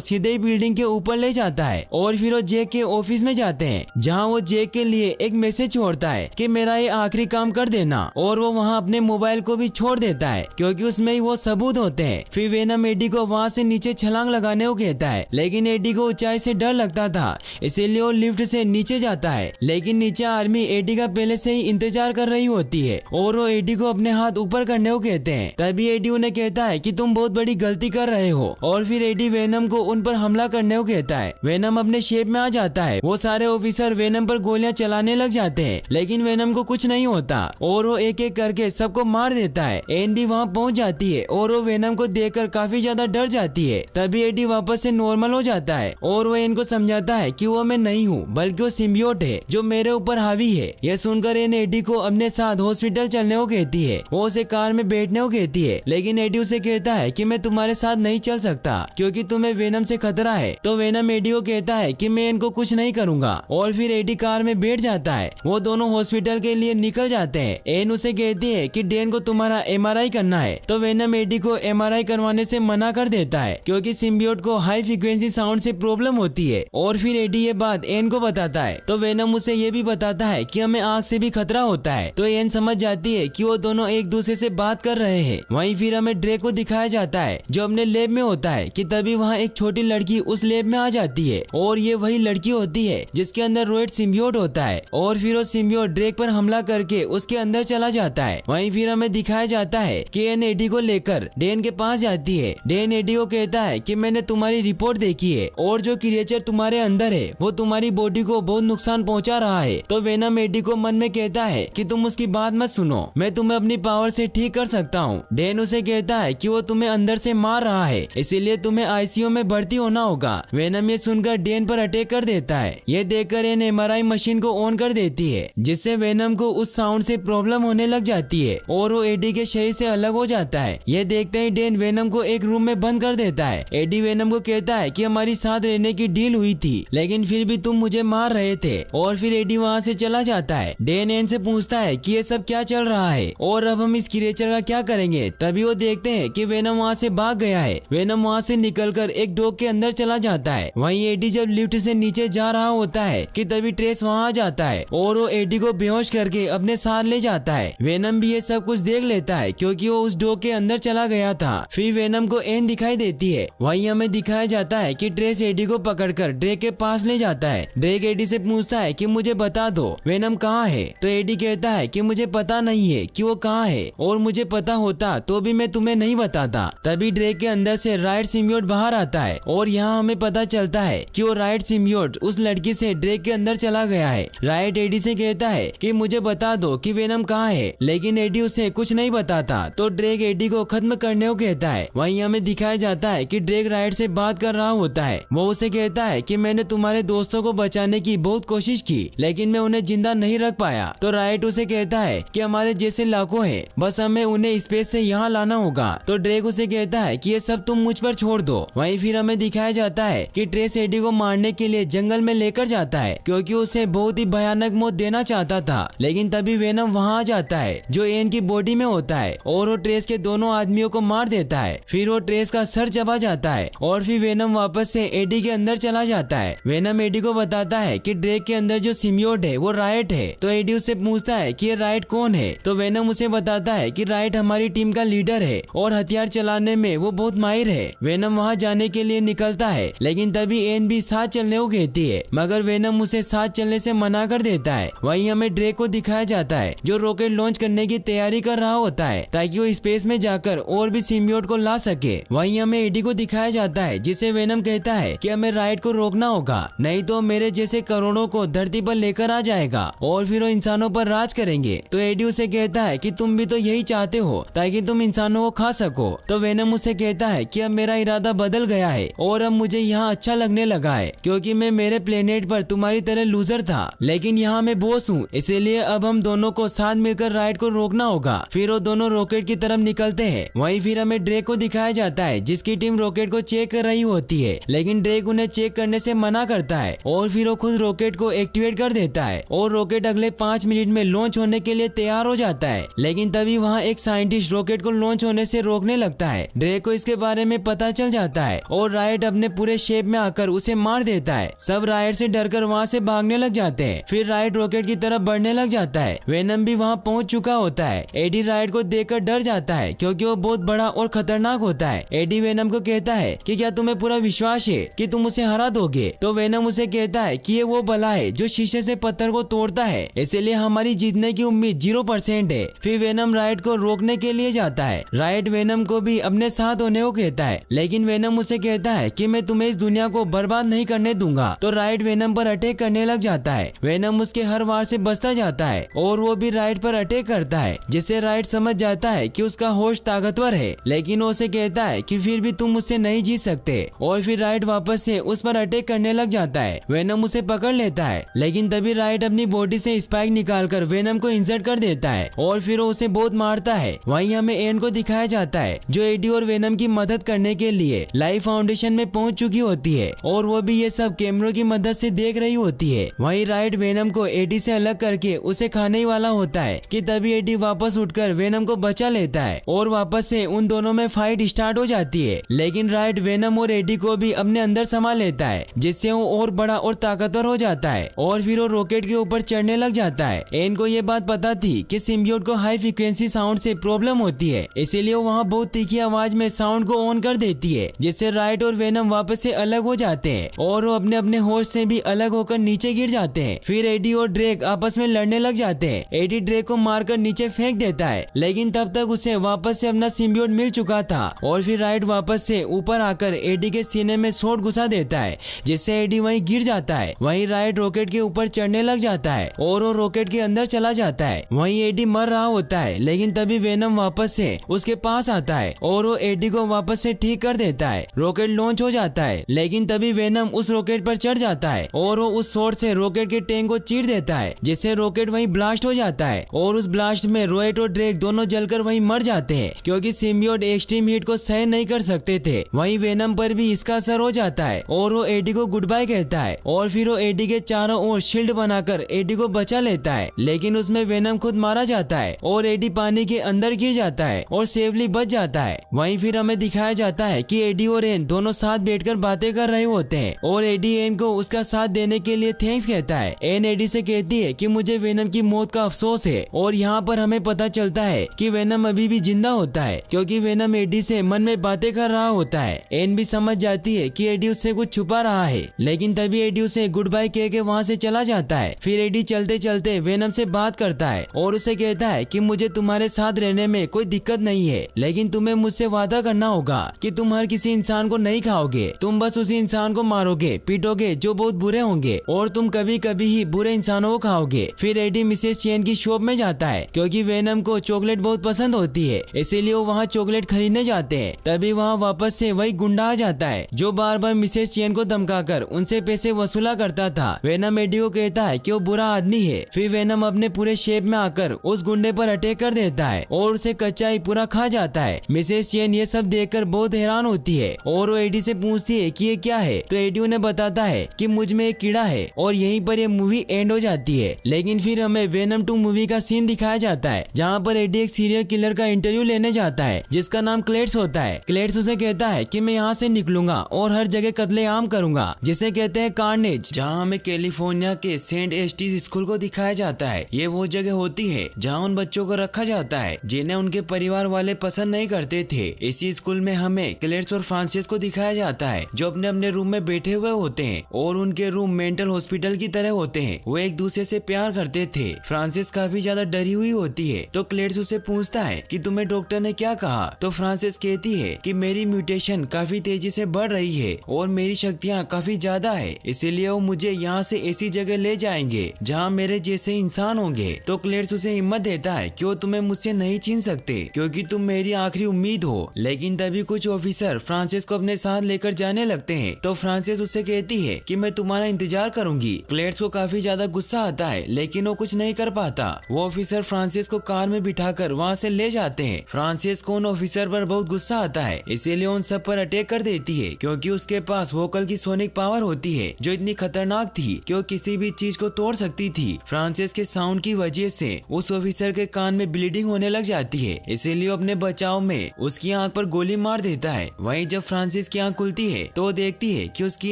सीधे ही बिल्डिंग के ऊपर ले जाता है और फिर वो जेक के ऑफिस में जाते हैं, जहाँ वो जेक के लिए एक मैसेज छोड़ता है कि मेरा ये आखिरी काम कर देना। और वो वहाँ अपने मोबाइल को भी छोड़ देता है क्योंकि उसमें ही वो सबूत होते हैं। फिर वेनम एडी को वहाँ से नीचे छलांग लगाने को कहता है, लेकिन एडी को ऊंचाई से डर लगता था, इसीलिए वो लिफ्ट से नीचे जाता है। लेकिन नीचे आर्मी एडी का पहले से ही इंतजार कर रही होती है और वो एडी को अपने हाथ ऊपर करने को कहते हैं। तभी एडी उन्हें कहता है कि तुम बहुत बड़ी गलती कर रहे हो और फिर एडी वेनम को उन पर हमला करने को कहता है। वेनम अपने शेप में आ जाता है। वो सारे ऑफिसर वेनम पर गोलियां चलाने लग जाते हैं, लेकिन वेनम को कुछ नहीं होता और वो एक एक करके सबको मार देता है। एन भी वहाँ पहुँच जाती है और वो वेनम को देखकर काफी ज्यादा डर जाती है। तभी एडी वापस से नॉर्मल हो जाता है और वो एन को समझाता है कि वो मैं नहीं हूँ बल्कि वो सिम्बियोट है जो मेरे ऊपर हावी है। यह सुनकर एन एडी को अपने साथ हॉस्पिटल चलने को कहती है। वो उसे कार में बैठने को कहती है, लेकिन एडी उसे कहता है कि मैं तुम्हारे साथ नहीं चल सकता क्योंकि तुम्हें वेनम से खतरा है। तो वेनम एडी को कहता है कि मैं इनको कुछ नहीं करूंगा और फिर एडी कार में बैठ जाता है। वो दोनों हॉस्पिटल के लिए निकल जाते हैं। एन उसे कहती है कि डेन को तुम्हारा एमआरआई करना है। तो वेनम एडी को एमआरआई करवाने से मना कर देता है क्योंकि सिम्बियोट को हाई फ्रीक्वेंसी साउंड से प्रॉब्लम होती है। और फिर एडी ये बात एन को बताता है। तो वेनम उसे ये भी बताता है कि हमें आग से भी खतरा होता है। तो एन समझ जाती है कि वो दोनों एक दूसरे से बात कर रहे हैं। वहीं फिर हमें ड्रेक को दिखाया जाता है जो अपने लैब में होता है कि तभी वहाँ एक छोटी लड़की उस लैब में आ जाती है और ये वही लड़की होती है जिसके अंदर रोएट सिम्बियोट होता है। और फिर वो सिम्बियोट ड्रेक पर हमला करके उसके अंदर चला जाता है। वहीं फिर हमें दिखाया जाता है कि एन एडी को लेकर डेन के पास जाती है। डेन एडी को कहता है कि मैंने तुम्हारी रिपोर्ट देखी है और जो क्रिएचर तुम्हारे अंदर है वो तुम्हारी बॉडी को बहुत नुकसान पहुंचा रहा है। तो वेनम एडी को मन में कहता है कि तुम उसकी बात मत सुनो, मैं तुम्हें अपनी पावर से ठीक कर सकता हूँ। डेन उसे कहता है कि वो तुम्हें अंदर से मार रहा है, इसीलिए तुम्हें आईसीयू में भर्ती होना होगा। वेनम ये सुनकर डेन पर अटैक कर देता है। ये देखकर एन एमआरआई मशीन को ऑन कर देती है जिससे वेनम को उस साउंड से प्रॉब्लम होने लग जाती है और वो एडी के शरीर से अलग हो जाता है। ये देखते ही डेन वेनम को एक रूम में बंद कर देता है। एडी वेनम को कहता है कि हमारी साथ रहने की डील हुई थी, लेकिन फिर भी तुम मुझे मार रहे थे। और फिर एडी वहाँ से चला जाता है। डेन एन से पूछता है कि ये सब क्या चल रहा है और अब हम इस क्रिएचर का क्या करेंगे। तभी वो देखते हैं कि वेनम वहाँ से भाग गया है। वेनम वहाँ से निकलकर एक डॉग के अंदर चला जाता है। वहीं एडी जब लिफ्ट से नीचे जा रहा होता है कि तभी ट्रेस वहाँ आ जाता है और वो एडी को बेहोश करके अपने साथ ले जाता है। वेनम भी ये सब कुछ देख लेता है क्योंकि वो उस डॉग के अंदर चला गया था। फिर वेनम को एन दिखाई देती है। वहीं हमें दिखाया जाता है कि ट्रेस एडी को पकड़कर ड्रेक के पास ले जाता है। ड्रेक एडी से पूछता है कि मुझे बता दो वेनम कहाँ है। तो एडी कहता है कि मुझे पता नहीं है कि वो कहाँ है और मुझे पता होता तो भी मैं तुम्हें नहीं बताता। तभी ड्रेक के अंदर से राइट सिम्बियोट बाहर आता है और यहाँ हमें पता चलता है कि वो राइट सिम्बियोट उस लड़की से ड्रेक के अंदर चला गया है। राइट एडी से कहता है कि मुझे बता दो कि वेनम कहाँ है, लेकिन एडी उसे कुछ नहीं बताता। तो ड्रेक एडी को खत्म करने को कहता है। वहीं हमें दिखाया जाता है कि ड्रेक राइट से बात कर रहा होता है। वो उसे कहता है कि मैंने तुम्हारे दोस्तों को बचाने की बहुत कोशिश की, लेकिन मैं उन्हें जिंदा नहीं रख पाया। तो राइट उसे कहता है कि हमारे जैसे लाखों हैं, बस हमें उन्हें स्पेस से यहाँ लाना होगा। तो ड्रेक उसे कहता है कि ये सब तुम मुझ पर छोड़ दो। वहीं फिर हमें दिखाया जाता है कि ट्रेस एडी को मारने के लिए जंगल में लेकर जाता है क्योंकि उसे बहुत ही भयानक मौत देना चाहता था। लेकिन तभी वेनम वहाँ आ जाता है जो एन की बॉडी में होता है और वो ट्रेस के दोनों आदमियों को मार देता है। फिर वो ट्रेस का सर चबा जाता है और फिर वेनम वापस से एडी के अंदर चला जाता है। वेनम एडी को बताता है कि ड्रेक के अंदर जो सिम्बियोट है वो राइट है। तो एडी उससे पूछता है कि ये राइट कौन है। तो वेनम उसे बताता है कि राइट हमारी टीम का लीडर है और हथियार चलाने में वो बहुत माहिर है। वेनम वहाँ जाने के लिए निकलता है, लेकिन तभी एन भी साथ चलने को कहती है, मगर वेनम उसे साथ चलने से मना कर देता है। वहीं हमें ड्रेक को दिखाया जाता है जो रॉकेट लॉन्च करने की तैयारी कर रहा होता है ताकि वो स्पेस में जाकर और भी सिम्बियोट को ला सके। वहीं हमें एडी को दिखाया जाता है जिसे वेनम कहता है कि हमें राइट को रोकना होगा, नहीं तो मेरे जैसे करोड़ों को धरती पर लेकर आ जाएगा और फिर वो इंसानों पर राज करेंगे। तो एडी उसे कहता है कि तुम भी तो यही चाहते हो ताकि तुम इंसानों को खा सको। तो वेनम उसे कहता है कि अब मेरा इरादा बदल गया है और अब मुझे यहाँ अच्छा लगने लगा है क्योंकि मैं मेरे प्लेनेट पर तुम्हारी तरह लूजर था, लेकिन यहाँ मैं बॉस हूँ, इसीलिए अब हम दोनों को साथ मिलकर राइट को रोकना होगा। फिर वो दोनों रॉकेट की तरफ निकलते हैं। वहीं फिर हमें ड्रेक को दिखाया जाता है जिसकी टीम रॉकेट को चेक कर रही होती है, लेकिन ड्रेक उन्हें चेक करने से मना करता है और फिर वो खुद रॉकेट को एक्टिवेट कर देता है और रॉकेट अगले 5 मिनट में लॉन्च होने के लिए तैयार हो जाता है। लेकिन तभी वहाँ एक साइंटिस्ट रॉकेट को लॉन्च होने से रोकने लगता है। ड्रेक को इसके बारे में पता चल जाता है और रायट अपने पूरे शेप में आकर उसे मार देता है। सब रायट से डरकर वहाँ से भागने लग जाते हैं। फिर रायट रॉकेट की तरफ बढ़ने लग जाता है। वेनम भी वहाँ पहुँच चुका होता है। एडी रायट को देखकर डर जाता है क्योंकि वो बहुत बड़ा और खतरनाक होता है। एडी वेनम को कहता है कि क्या तुम्हें पूरा विश्वास है कि तुम उसे हरा दोगे? तो वेनम उसे कहता है कि ये वो बला है जो शीशे से पत्थर को तोड़ता है, इसलिए हमारी जीतने की उम्मीद 0% है। फिर वेनम रायट को रोकने के लिए जाता है। रायट वेनम को भी अपने साथ होने को कहता है, लेकिन वेनम उसे कहता है कि मैं तुम्हें इस दुनिया को बर्बाद नहीं करने दूंगा। तो रायट वेनम पर अटैक करने लग जाता है। वेनम उसके हर वार से बचता जाता है और वो भी रायट पर अटैक करता है, जिससे रायट समझ जाता है कि उसका होश ताकतवर है, लेकिन वो उसे कहता है कि फिर भी तुम मुझसे नहीं जीत सकते। और फिर रायट वापस से उस पर अटैक करने लग जाता है। वेनम उसे पकड़ लेता है, लेकिन तभी रायट अपनी बॉडी से स्पाइक निकालकर वेनम को इंजर्ड कर देता है और फिर वो उसे बहुत मारता है। वहीं हमें एन को दिखाया जाता है जो एडी और वेनम की मदद करने के लिए लाइफ फाउंडेशन में पहुंच चुकी होती है और वो भी ये सब कैमरों की मदद से देख रही होती है। वहीं रायट वेनम को एडी से अलग करके उसे खाने ही वाला होता है कि तभी एडी वापस उठकर वेनम को बचा लेता है और वापस से उन दोनों में फाइट स्टार्ट हो जाती है। लेकिन रायट वेनम और एडी को भी अपने अंदर समा लेता है, जिससे वो और बड़ा और ताकतवर हो जाता है और फिर वो रॉकेट के ऊपर चढ़ने लग जाता है। एन को ये बात पता थी कि सिम्बियोट को हाई फ्रीक्वेंसी साउंड से प्रॉब्लम होती है, इसीलिए वो वहाँ बहुत तीखी आवाज में साउंड को ऑन कर देती है, जिससे रायट और वेनम वापस से अलग हो जाते हैं और वो अपने अपने होश से भी अलग होकर नीचे गिर जाते हैं। फिर एडी और ड्रेक आपस में लड़ने लग जाते हैं। एडी ड्रेक को मारकर नीचे फेंक देता है, लेकिन तब तक उसे वापस से अपना सिम्बियोट मिल चुका था और फिर रायट वापस से ऊपर आकर एडी के सीने में शॉट घुसा देता है, जिससे एडी वहीं गिर जाता है। वहीं रायट रॉकेट के ऊपर चढ़ने लग जाता है और वो रॉकेट के अंदर चला जाता है। वहीं एडी मर रहा होता है, लेकिन तभी वेनम वापस से उसके पास आता है और वो एडी को वापस से ठीक कर देता है। रॉकेट लॉन्च हो जाता है, लेकिन तभी वेनम उस रॉकेट पर चढ़ जाता है और वो उस शॉट से रॉकेट के टैंक को चीर देता है, जिससे रॉकेट वहीं ब्लास्ट हो जाता है और उस ब्लास्ट में रायट और ड्रेक दोनों जलकर वहीं मर जाते हैं क्योंकि सिम्बियोट एक्सट्रीम हीट को सहन नहीं कर सकते थे। वहीं वेनम पर भी इसका असर हो जाता है और वो एडी को गुड बाय कहता है और फिर वो एडी के चारों ओर शील्ड बनाकर एडी को बचा लेता है, लेकिन उसमें वेनम खुद मारा जाता है और एडी पानी के अंदर गिर जाता है और सेफली बच जाता है। वहीं फिर हमें दिखाया जाता है कि एडी और एन दोनों साथ बैठकर बातें कर रहे होते हैं और एडी एन को उसका साथ देने के लिए थैंक्स कहता है। एन एडी से कहती है कि मुझे वेनम की मौत का अफसोस है और यहाँ पर हमें पता चलता है कि वेनम अभी भी जिंदा होता है क्योंकि वेनम एडी से मन में बातें कर रहा होता है। एन भी समझ जाती है कि एडी उससे कुछ छुपा रहा है, लेकिन तभी एडी उसे गुड बाय कह के वहाँ से चला जाता है। फिर एडी चलते चलते वेनम से बात करता है और उसे कहता है कि मुझे तुम्हारे साथ रहने में कोई दिक्कत नहीं है, लेकिन तुम्हें मुझसे वादा करना होगा कि तुम हर किसी इंसान को नहीं खाओगे, तुम बस उसी इंसान को मारोगे पीटोगे जो बहुत बुरे होंगे और तुम कभी कभी ही बुरे इंसानों को खाओगे। फिर एडी मिसेस चेन की शॉप में जाता है क्योंकि वेनम को चॉकलेट बहुत पसंद होती है, इसीलिए वो वहाँ चॉकलेट खरीदने जाते हैं। तभी वहाँ वापस से वही गुंडा आ जाता है जो बार बार मिसेस चेन को धमकाकर उनसे पैसे वसूला करता था। वेनम एडी को कहता है कि वो बुरा आदमी है। फिर वेनम अपने पूरे शेप में आकर उस गुंडे पर अटैक कर देता है और उसे कच्चा ही पूरा खा जाता है। मिसेस चेन ये सब देखकर बहुत हैरान होती है और वो एडी से पूछती है कि ये क्या है, तो एडी उन्हें बताता है कि मुझ में एक कीड़ा है और यहीं पर ये मूवी एंड हो जाती है। लेकिन फिर हमें वेनम 2 मूवी का सीन दिखाया जाता है जहाँ पर एडी एक सीरियल किलर का इंटरव्यू लेने जाता है जिसका नाम क्लेट्स होता है। क्लेट्स उसे कहता है कि मैं यहाँ से निकलूंगा और हर जगह कत्लेआम करूंगा, जिसे कहते हैं कार्नेज। जहाँ हमें कैलिफोर्निया के सेंट एस्टीज स्कूल को दिखाया जाता है। ये वो जगह होती है जहाँ उन बच्चों को रखा जाता है जिन्हें उनके परिवार वाले पसंद नहीं करते थे। इसी स्कूल में हमें क्लेट्स और फ्रांसिस को दिखाया जाता है जो अपने अपने रूम में बैठे हुए होते हैं और उनके रूम मेंटल हॉस्पिटल की तरह होते हैं। वो एक दूसरे से प्यार करते थे। फ्रांसिस काफी ज्यादा डरी हुई होती है तो क्लेट्स उसे पूछता है कि तुम्हें डॉक्टर ने क्या कहा, तो फ्रांसिस कहती है कि मेरी म्यूटेशन काफी तेजी से बढ़ रही है और मेरी शक्तियाँ काफी ज्यादा है, इसीलिए वो मुझे यहाँ से ऐसी जगह ले जाएंगे जहाँ मेरे जैसे इंसान होंगे। तो क्लेट्स उसे हिम्मत देता है कि वो तुम्हें मुझसे नहीं छीन सकते क्योंकि तुम मेरी आखिरी उम्मीद हो। लेकिन तभी कुछ ऑफिसर फ्रांसिस को अपने साथ लेकर जाने लगते हैं तो फ्रांसिस उससे कहती है कि मैं तुम्हारा इंतजार करूंगी। क्लेट्स को काफी ज्यादा गुस्सा आता है लेकिन वो कुछ नहीं कर पाता। वो ऑफिसर फ्रांसिस को कार में बिठाकर वहाँ से ले जाते हैं। फ्रांसिस को उन ऑफिसर पर बहुत गुस्सा आता है, इसीलिए उन सब पर अटैक कर देती है क्योंकि उसके पास वोकल की सोनिक पावर होती है जो इतनी खतरनाक थी कि वो किसी भी चीज को तोड़ सकती थी। फ्रांसिस के साउंड की वजह से उस ऑफिसर के कान में ब्लीडिंग होने लग जाती है, इसीलिए अपने बचाव में उसकी आंख पर गोली मार देता है। वहीं जब फ्रांसिस की आंख खुलती है तो देखती है कि उसकी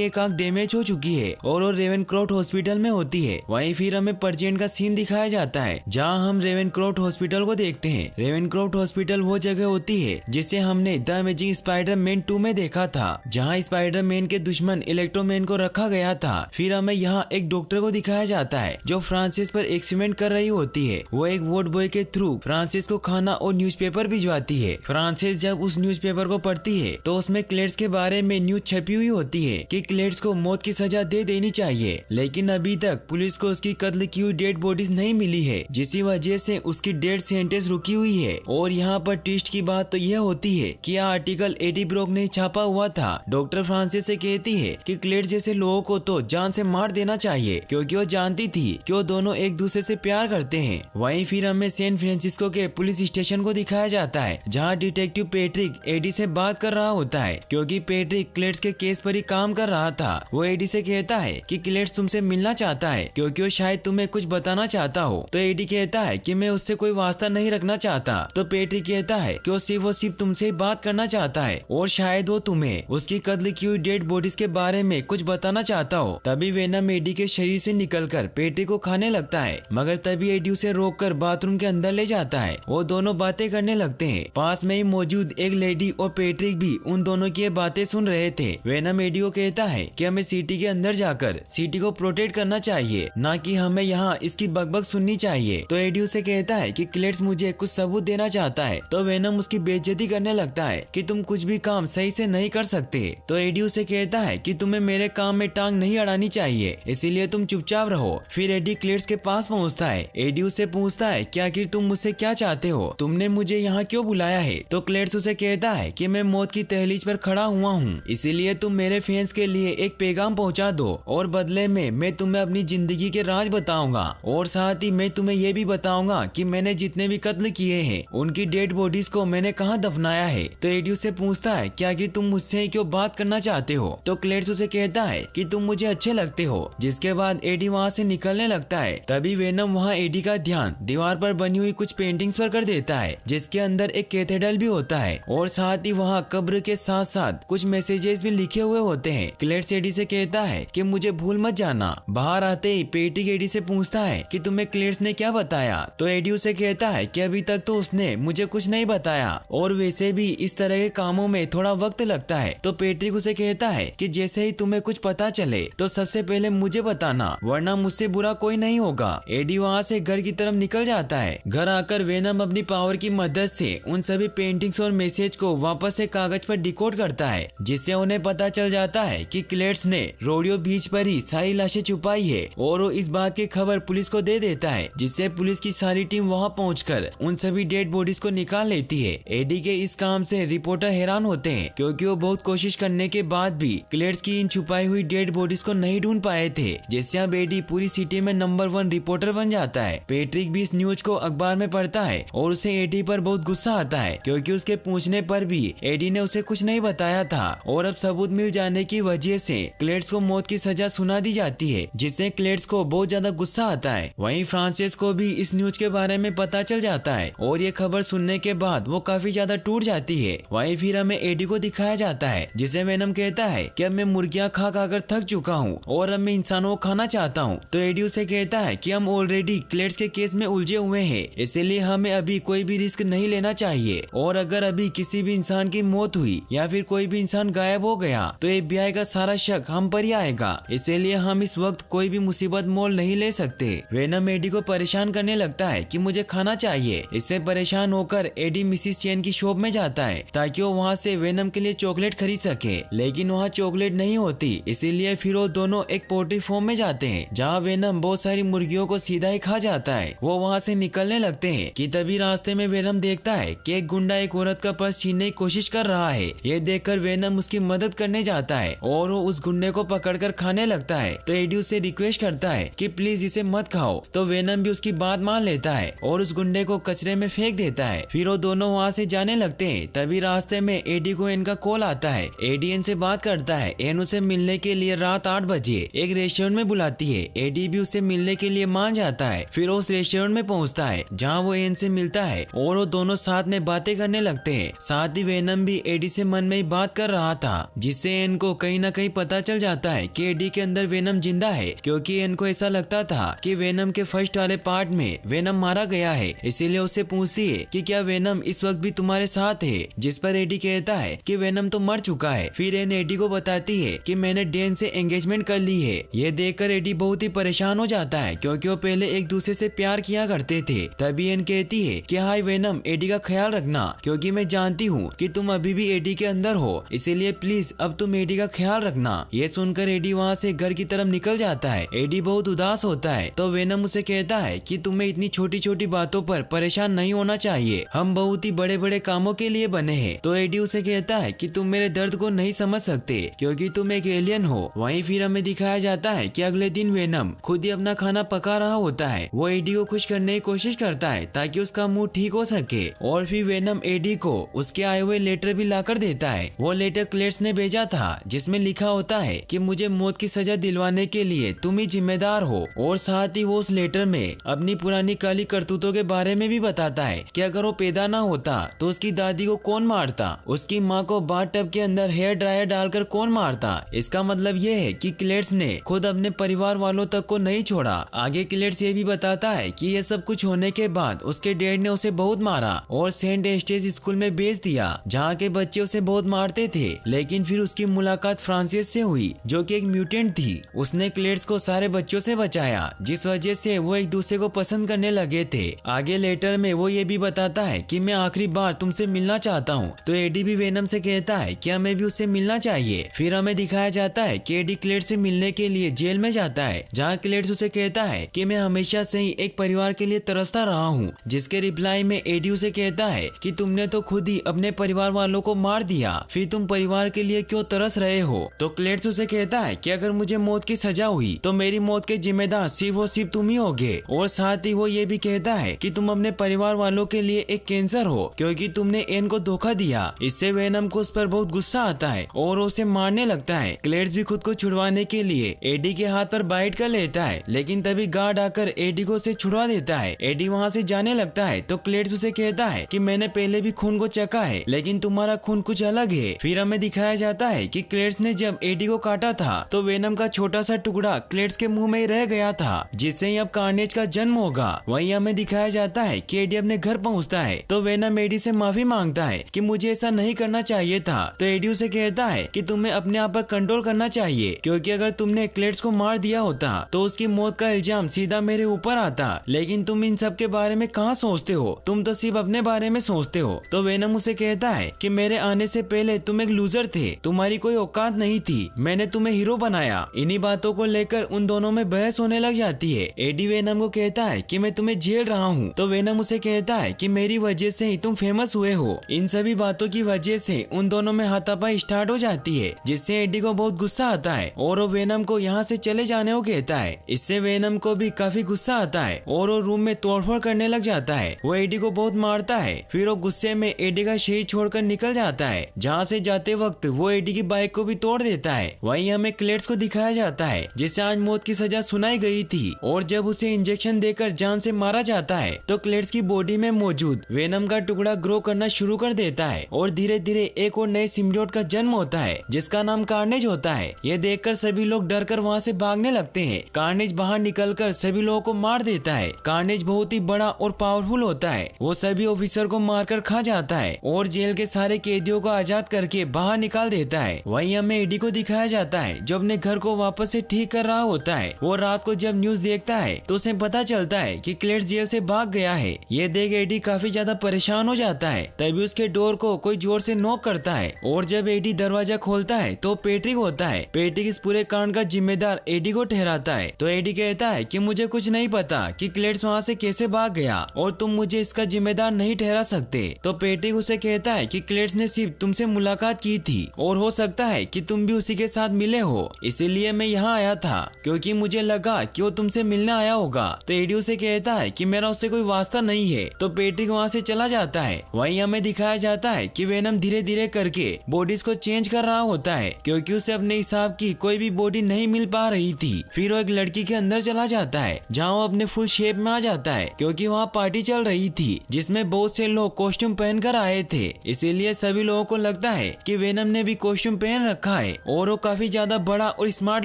एक आंख डैमेज हो चुकी है और वो रेवेनक्रॉफ्ट हॉस्पिटल में होती है। वहीं फिर हमें प्रेजेंट का सीन दिखाया जाता है जहां हम रेवेनक्रॉफ्ट हॉस्पिटल को देखते हैं। रेवेनक्रॉफ्ट हॉस्पिटल वो जगह होती है जिसे हमने द अमेजिंग स्पाइडरमैन 2 में देखा था, जहां स्पाइडरमैन के दुश्मन इलेक्ट्रोमैन को रखा गया था। फिर हमें यहाँ एक डॉक्टर को दिखाया जाता है जो फ्रांसिस पर एक्सपेरिमेंट कर रही होती है। वो एक वार्ड बॉय के थ्रू फ्रांसिस को खाना और न्यूज़पेपर भिजवाती है। फ्रांसिस जब उस न्यूज़पेपर को पढ़ती है तो उसमें क्लेड्स के बारे में न्यूज छपी हुई होती है कि क्लेड्स को मौत की सजा दे देनी चाहिए, लेकिन अभी तक पुलिस को उसकी कत्ल की हुई डेड बॉडीज नहीं मिली है, जिसकी वजह से उसकी डेथ सेंटेंस रुकी हुई है। और यहाँ पर ट्विस्ट की बात तो यह होती है कि यह आर्टिकल एडी ब्रॉक ने छापा हुआ था। डॉक्टर फ्रांसिस से कहती है कि क्लेड्स जैसे लोगों को तो जान से मार देना चाहिए, क्योंकि वो जानती थी कि वो दोनों एक दूसरे से प्यार करते हैं। वहीं फिर हमें सैन फ्रांसिस्को के पुलिस स्टेशन को दिखाया जाता है जहाँ डिटेक्टिव पैट्रिक एडी से बात कर रहा होता है, क्योंकि पैट्रिक क्लेड्स के केस पर ही काम कर रहा था। वो एडी से कहता है कि क्लेड्स तुमसे मिलना चाहता है क्योंकि वो शायद तुम्हें कुछ बताना चाहता हो। तो एडी कहता है कि मैं उससे कोई वास्ता नहीं रखना चाहता। तो पैट्रिक कहता है कि वो सिर्फ तुमसे ही बात करना चाहता है और शायद वो तुम्हें उसकी कत्ल की हुई डेड बॉडीज के बारे में कुछ बताना चाहता हो। तभी वेनम एडी के शरीर से निकलकर पैट्रिक को खाने लगता है, मगर तभी एडी उसे रोककर बाथरूम के अंदर ले जाता है। वो दोनों बातें करने लगते हैं। पास में ही मौजूद एक लेडी और पैट्रिक भी उन दोनों की बातें सुन रहे थे। वेनम एडी को कहता है कि हमें सिटी के अंदर जाकर सिटी को प्रोटेक्ट करना चाहिए, ना कि हमें यहाँ इसकी बकबक सुननी चाहिए। तो एडी उसे कहता है कि क्लेड्स मुझे कुछ सबूत देना चाहता है। तो वेनम उसकी बेइज्जती करने लगता है कि तुम कुछ भी काम सही से नहीं कर सकते। तो एडी उसे कहता है कि तुम्हें मेरे काम में टांग नहीं अड़ानी चाहिए, इसीलिए तुम चुपचाप रहो। फिर एडी क्लेड्स के पास पहुँचता है। एडी उससे पूछता है कि आखिर तुम मुझसे क्या चाहते हो, तुमने मुझे यहाँ क्यों बुलाया है। तो क्लेड्स उसे कहता है कि मैं मौत की तहलीज पर खड़ा हुआ हूँ, इसीलिए तुम मेरे फैंस के लिए एक पैगाम पहुँचा दो और बदले में मैं तुम्हें अपनी जिंदगी के राज बताऊंगा और साथ ही मैं तुम्हें ये भी बताऊंगा कि मैंने जितने भी कत्ल किए हैं उनकी डेड बॉडीज को मैंने कहाँ दफनाया है। तो एडी उससे पूछता है कि आखिर तुम मुझसे क्यों बात करना चाहते हो। तो क्लेड्स उसे कहता है कि तुम मुझे अच्छे लगते हो, जिसके बाद एडी वहाँ से निकलने लगता है। तभी वेनम वहाँ एडी का ध्यान दीवार पर बनी हुई कुछ पेंटिंग्स पर कर देता है, जिसके अंदर एक कैथेड्रल भी होता है और साथ ही वहाँ कब्र के साथ साथ कुछ मैसेजेस भी लिखे हुए होते हैं। क्लेड्स एडी से कहता है कि मुझे भूल मत जाना। बाहर आते ही पैट्रिक एडी से पूछता है कि तुम्हें क्लेड्स ने क्या बताया। तो एडी उसे कहता है कि अभी तक तो उसने मुझे कुछ नहीं बताया और वैसे भी इस तरह के कामों में थोड़ा वक्त लगता है। तो पैट्रिक उसे कहता है कि जैसे ही तुम्हें कुछ पता चले तो सबसे पहले मुझे बताना, वरना मुझसे बुरा कोई नहीं होगा। एडी वहाँ से घर की तरफ निकल जाता है। घर आकर वेनम अपनी पावर की मदद से उन सभी पेंटिंग्स और मैसेज को वापस से कागज पर डिकोड करता है, जिससे उन्हें पता चल जाता है कि क्लेड्स ने रोडियो बीच पर ही सारी लाशें छुपाई है और वो इस बात की खबर पुलिस को दे देता है, जिससे पुलिस की सारी टीम वहाँ पहुंचकर उन सभी डेड बॉडीज को निकाल लेती है। एडी के इस काम से रिपोर्टर हैरान होते हैं, क्योंकि वो बहुत कोशिश करने के बाद भी क्लेड्स की इन छुपाई हुई डेड बॉडीज को नहीं ढूंढ पाए थे, जिससे अब एडी पूरी सिटी में नंबर 1 रिपोर्टर बन जाता है। पैट्रिक भी इस न्यूज को अखबार में पढ़ता है और उसे एडी पर बहुत गुस्सा आता है, क्योंकि उसके पूछने पर भी एडी ने उसे कुछ नहीं बताया था और अब सबूत मिल जाने की वजह से क्लेड्स को मौत की सजा सुना दी जाती है, जिससे क्लेड्स को बहुत ज्यादा गुस्सा आता है। वहीं फ्रांसिस को भी इस न्यूज के बारे में पता चल जाता है और ये खबर सुनने के बाद वो काफी ज्यादा टूट जाती है। वहीं फिर हमें एडी को दिखाया जाता है, जिसे वेनम कहता है कि अब मैं मुर्गियां खा खाकर थक चुका हूँ और अब मैं इंसानों को खाना चाहता हूँ। तो एडी उसे कहता है कि हम ऑलरेडी क्लेड्स के केस में उलझे हुए हैं, इसलिए हमें अभी कोई भी रिस्क नहीं लेना चाहिए और अगर अभी किसी भी इंसान की मौत हुई या फिर कोई भी इंसान गायब हो गया तो FBI का सारा शक हम पर ही आएगा, इसीलिए हम इस वक्त कोई भी मुसीबत मोल नहीं ले सकते। वेनम एडी को परेशान करने लगता है कि मुझे खाना चाहिए। इससे परेशान होकर एडी मिसिस चेन की शॉप में जाता है ताकि वो वहाँ से वेनम के लिए चॉकलेट खरीद सके, लेकिन वहाँ चॉकलेट नहीं होती, इसीलिए फिर वो दोनों एक पोल्ट्री फार्म में जाते हैं जहाँ वेनम बहुत सारी मुर्गियों को सीधा ही खा जाता है। वो वहाँ से निकलने लगते हैं कि तभी रास्ते में वेनम देखता है कि एक गुंडा एक औरत का पर्स छीनने की कोशिश कर रहा है। ये देखकर वेनम उसकी मदद करने जाता है और वो उस गुंडे को पकड़कर खाने लगता है। तो एडी उससे रिक्वेस्ट करता है कि प्लीज इसे मत खाओ। तो वेनम भी उसकी बात मान लेता है और उस गुंडे को कचरे में फेंक देता है। फिर वो दोनों वहाँ से जाने लगते हैं। तभी रास्ते में एडी को एन का कॉल आता है। एडी एन से बात करता है। एन उसे मिलने के लिए रात 8 बजे एक रेस्टोरेंट में बुलाती है। एडी भी उससे मिलने के लिए मान जाता है। फिर उस रेस्टोरेंट में पहुँचता है जहाँ वो एन से मिलता है है और वो दोनों साथ में बातें करने लगते हैं। साथ ही वेनम भी एडी से मन में ही बात कर रहा था, जिससे एन को कहीं ना कहीं पता चल जाता है कि एडी के अंदर वेनम जिंदा है, क्योंकि एन को ऐसा लगता था कि वेनम के फर्स्ट वाले पार्ट में वेनम मारा गया है। इसीलिए उससे पूछती है कि क्या वेनम इस वक्त भी तुम्हारे साथ है, जिस पर एडी कहता है कि वेनम तो मर चुका है। फिर एन एडी को बताती है कि मैंने डेन से एंगेजमेंट कर ली है। ये देखकर एडी बहुत ही परेशान हो जाता है, क्योंकि वो पहले एक दूसरे से प्यार किया करते थे। तभी एन कहती है कि हाय वेनम, एडी का ख्याल रखना, क्योंकि मैं जानती हूँ कि तुम अभी भी एडी के अंदर हो, इसीलिए प्लीज अब तुम एडी का ख्याल रखना। ये सुनकर एडी वहाँ से घर की तरफ निकल जाता है। एडी बहुत उदास होता है तो वेनम उसे कहता है कि तुम्हें इतनी छोटी छोटी बातों पर परेशान नहीं होना चाहिए, हम बहुत ही बड़े बड़े कामों के लिए बने हैं। तो एडी उसे कहता है कि तुम मेरे दर्द को नहीं समझ सकते, क्योंकि तुम एक एलियन हो। वहीं फिर हमें दिखाया जाता है कि अगले दिन वेनम खुद ही अपना खाना पका रहा होता है। वो एडी को खुश करने की कोशिश करता है ताकि उसका मूड ठीक हो सके, और फिर वेनम एडी को उसके आए हुए लेटर भी लाकर देता है। वो लेटर क्लेड्स ने भेजा था, जिसमें लिखा होता है कि मुझे मौत की सजा दिलवाने के लिए तुम ही जिम्मेदार हो। और साथ ही वो उस लेटर में अपनी पुरानी काली करतूतों के बारे में भी बताता है कि अगर वो पैदा ना होता तो उसकी दादी को कौन मारता, उसकी माँ को बाथटब के अंदर हेयर ड्रायर डालकर कौन मारता। इसका मतलब ये है कि क्लेड्स ने खुद अपने परिवार वालों तक को नहीं छोड़ा। आगे क्लेड्स ये भी बताता है कि ये सब कुछ होने के बाद उसके डैड ने उसे बहुत मारा और सेंट एस्टेज स्कूल में भेज दिया, जहाँ के बच्चे उसे बहुत मारते थे। लेकिन फिर उसकी मुलाकात फ्रांसिस से हुई, जो कि एक म्यूटेंट थी। उसने क्लेड्स को सारे बच्चों से बचाया, जिस वजह से वो एक दूसरे को पसंद करने लगे थे। आगे लेटर में वो ये भी बताता है कि मैं आखिरी बार तुमसे मिलना चाहता हूँ। तो एडी भी वेनम से कहता है कि हमें भी उससे मिलना चाहिए। फिर हमें दिखाया जाता है कि एडी क्लेड्स से मिलने के लिए जेल में जाता है, जहाँ क्लेड्स उसे कहता है कि मैं हमेशा से ही एक परिवार के लिए तरसता रहा हूँ। जिसके रिप्लाई में एडी उसे कहता है कि तुमने तो खुद ही अपने परिवार वालों को मार दिया, फिर तुम परिवार के लिए क्यों तरस रहे हो। तो क्लेड्स उसे कहता है कि अगर मुझे मौत की सजा हुई तो मेरी मौत के जिम्मेदार सिर्फ और सिर्फ तुम ही होगे। और साथ ही वो ये भी कहता है कि तुम अपने परिवार वालों के लिए एक कैंसर हो, क्योंकि तुमने एन को धोखा दिया। इससे वेनम को उस पर बहुत गुस्सा आता है और उसे मारने लगता है। क्लेड्स भी खुद को छुड़वाने के लिए एडी के हाथ पर बाइट कर लेता है, लेकिन तभी गार्ड आकर एडी को उसे छुड़वा देता है। एडी वहाँ से जाने लगता है तो क्लेड्स उसे कहता है कि मैंने पहले भी खून को चखा है, लेकिन तुम्हारा खून कुछ अलग है। फिर हमें दिखाया जाता है कि क्लेड्स ने जब एडी को काटा था तो वेनम का छोटा सा टुकड़ा क्लेड्स के मुंह में ही रह गया था, जिससे अब कार्नेज का जन्म होगा। वहीं हमें दिखाया जाता है कि एडी अपने घर पहुंचता है तो वेनम एडी से माफी मांगता है कि मुझे ऐसा नहीं करना चाहिए था। तो एडी उसे कहता है कि तुम्हें अपने आप पर कंट्रोल करना चाहिए, क्योंकि अगर तुमने क्लेड्स को मार दिया होता तो उसकी मौत का इल्जाम सीधा मेरे ऊपर आता। लेकिन तुम इन सब के बारे में कहाँ सोचते हो, तुम तो सिर्फ अपने बारे में सोचते हो। तो वेनम उसे कहता है कि मेरे आने से पहले तुम एक लूजर थे, तुम्हारी कोई औकात नहीं थी, मैंने तुम्हें हीरो बनाया। इन्हीं बातों को लेकर उन दोनों में बहस होने लग जाती है। एडी वेनम को कहता है कि मैं तुम्हें झेल रहा हूँ, तो वेनम उसे कहता है कि मेरी वजह से ही तुम फेमस हुए हो। इन सभी बातों की वजह से उन दोनों में हाथापाई स्टार्ट हो जाती है, जिससे एडी को बहुत गुस्सा आता है और वो वेनम को यहाँ से चले जाने को कहता है। इससे वेनम को भी काफी गुस्सा आता है और वो रूम में तोड़फोड़ करने लग जाता है। वो एडी को बहुत मारता है। फिर वो गुस्से में एडी का शरीर छोड़कर निकल जाता है, जहाँ से जाते वक्त वो एडी की बाइक को भी तोड़ देता है। वहीं हमें क्लेड्स को दिखाया जाता है, जिसे आज मौत की सजा सुनाई गई थी, और जब उसे इंजेक्शन देकर जान से मारा जाता है तो क्लेड्स की बॉडी में मौजूद वेनम का टुकड़ा ग्रो करना शुरू कर देता है और धीरे धीरे एक और नए सिम्बियोट का जन्म होता है, जिसका नाम कार्नेज होता है। ये देखकर सभी लोग डर कर वहाँ से भागने लगते हैं। कार्नेज बाहर निकलकर सभी लोगों को मार देता है। कार्नेज बहुत ही बड़ा और पावरफुल होता है। वो सभी ऑफिसर को मारकर खा जाता है और जेल के सारे कैदियों को आजाद करके बाहर निकाल देता है। वहीं हमें एडी को दिखाया जाता है, जो अपने घर को वापस से ठीक कर रहा होता है। वो रात को जब न्यूज देखता है तो उसे पता चलता है कि क्लेड्स जेल से भाग गया है। ये देख एडी काफी ज्यादा परेशान हो जाता है। तभी उसके डोर को कोई जोर से नॉक करता है और जब एडी दरवाजा खोलता है तो पैट्रिक होता है। पैट्रिक इस पूरे कांड का जिम्मेदार एडी को ठहराता है। तो एडी कहता है कि मुझे कुछ नहीं पता कि क्लेड्स वहाँ से कैसे भाग गया और तुम मुझे इसका जिम्मेदार नहीं ठहरा सकते। तो पैट्रिक उसे कहता है कि क्लेड्स ने सिर्फ तुमसे मुलाकात की थी और हो सकता है कि तुम भी उसी के साथ मिले हो, इसीलिए मैं यहाँ आया था क्योंकि मुझे लगा कि वो तुमसे मिलने आया होगा। तो एडी उसे कहता है कि मेरा उससे कोई वास्ता नहीं है। तो पैट्रिक वहाँ से चला जाता है। वहीं हमें दिखाया जाता है कि वेनम धीरे धीरे करके बॉडीज को चेंज कर रहा होता है, क्योंकि उसे अपने हिसाब की कोई भी बॉडी नहीं मिल पा रही थी। फिर वो एक लड़की के अंदर चला जाता है, जहाँ वो अपने फुल शेप में आ जाता है, क्योंकि वहाँ पार्टी चल रही थी जिसमें बहुत से लोग कॉस्ट्यूम पहनकर आए थे, इसीलिए सभी लोगों को लगता है कि वेनम ने भी कॉस्ट्यूम पहन रखा है और वो काफी ज्यादा बड़ा और स्मार्ट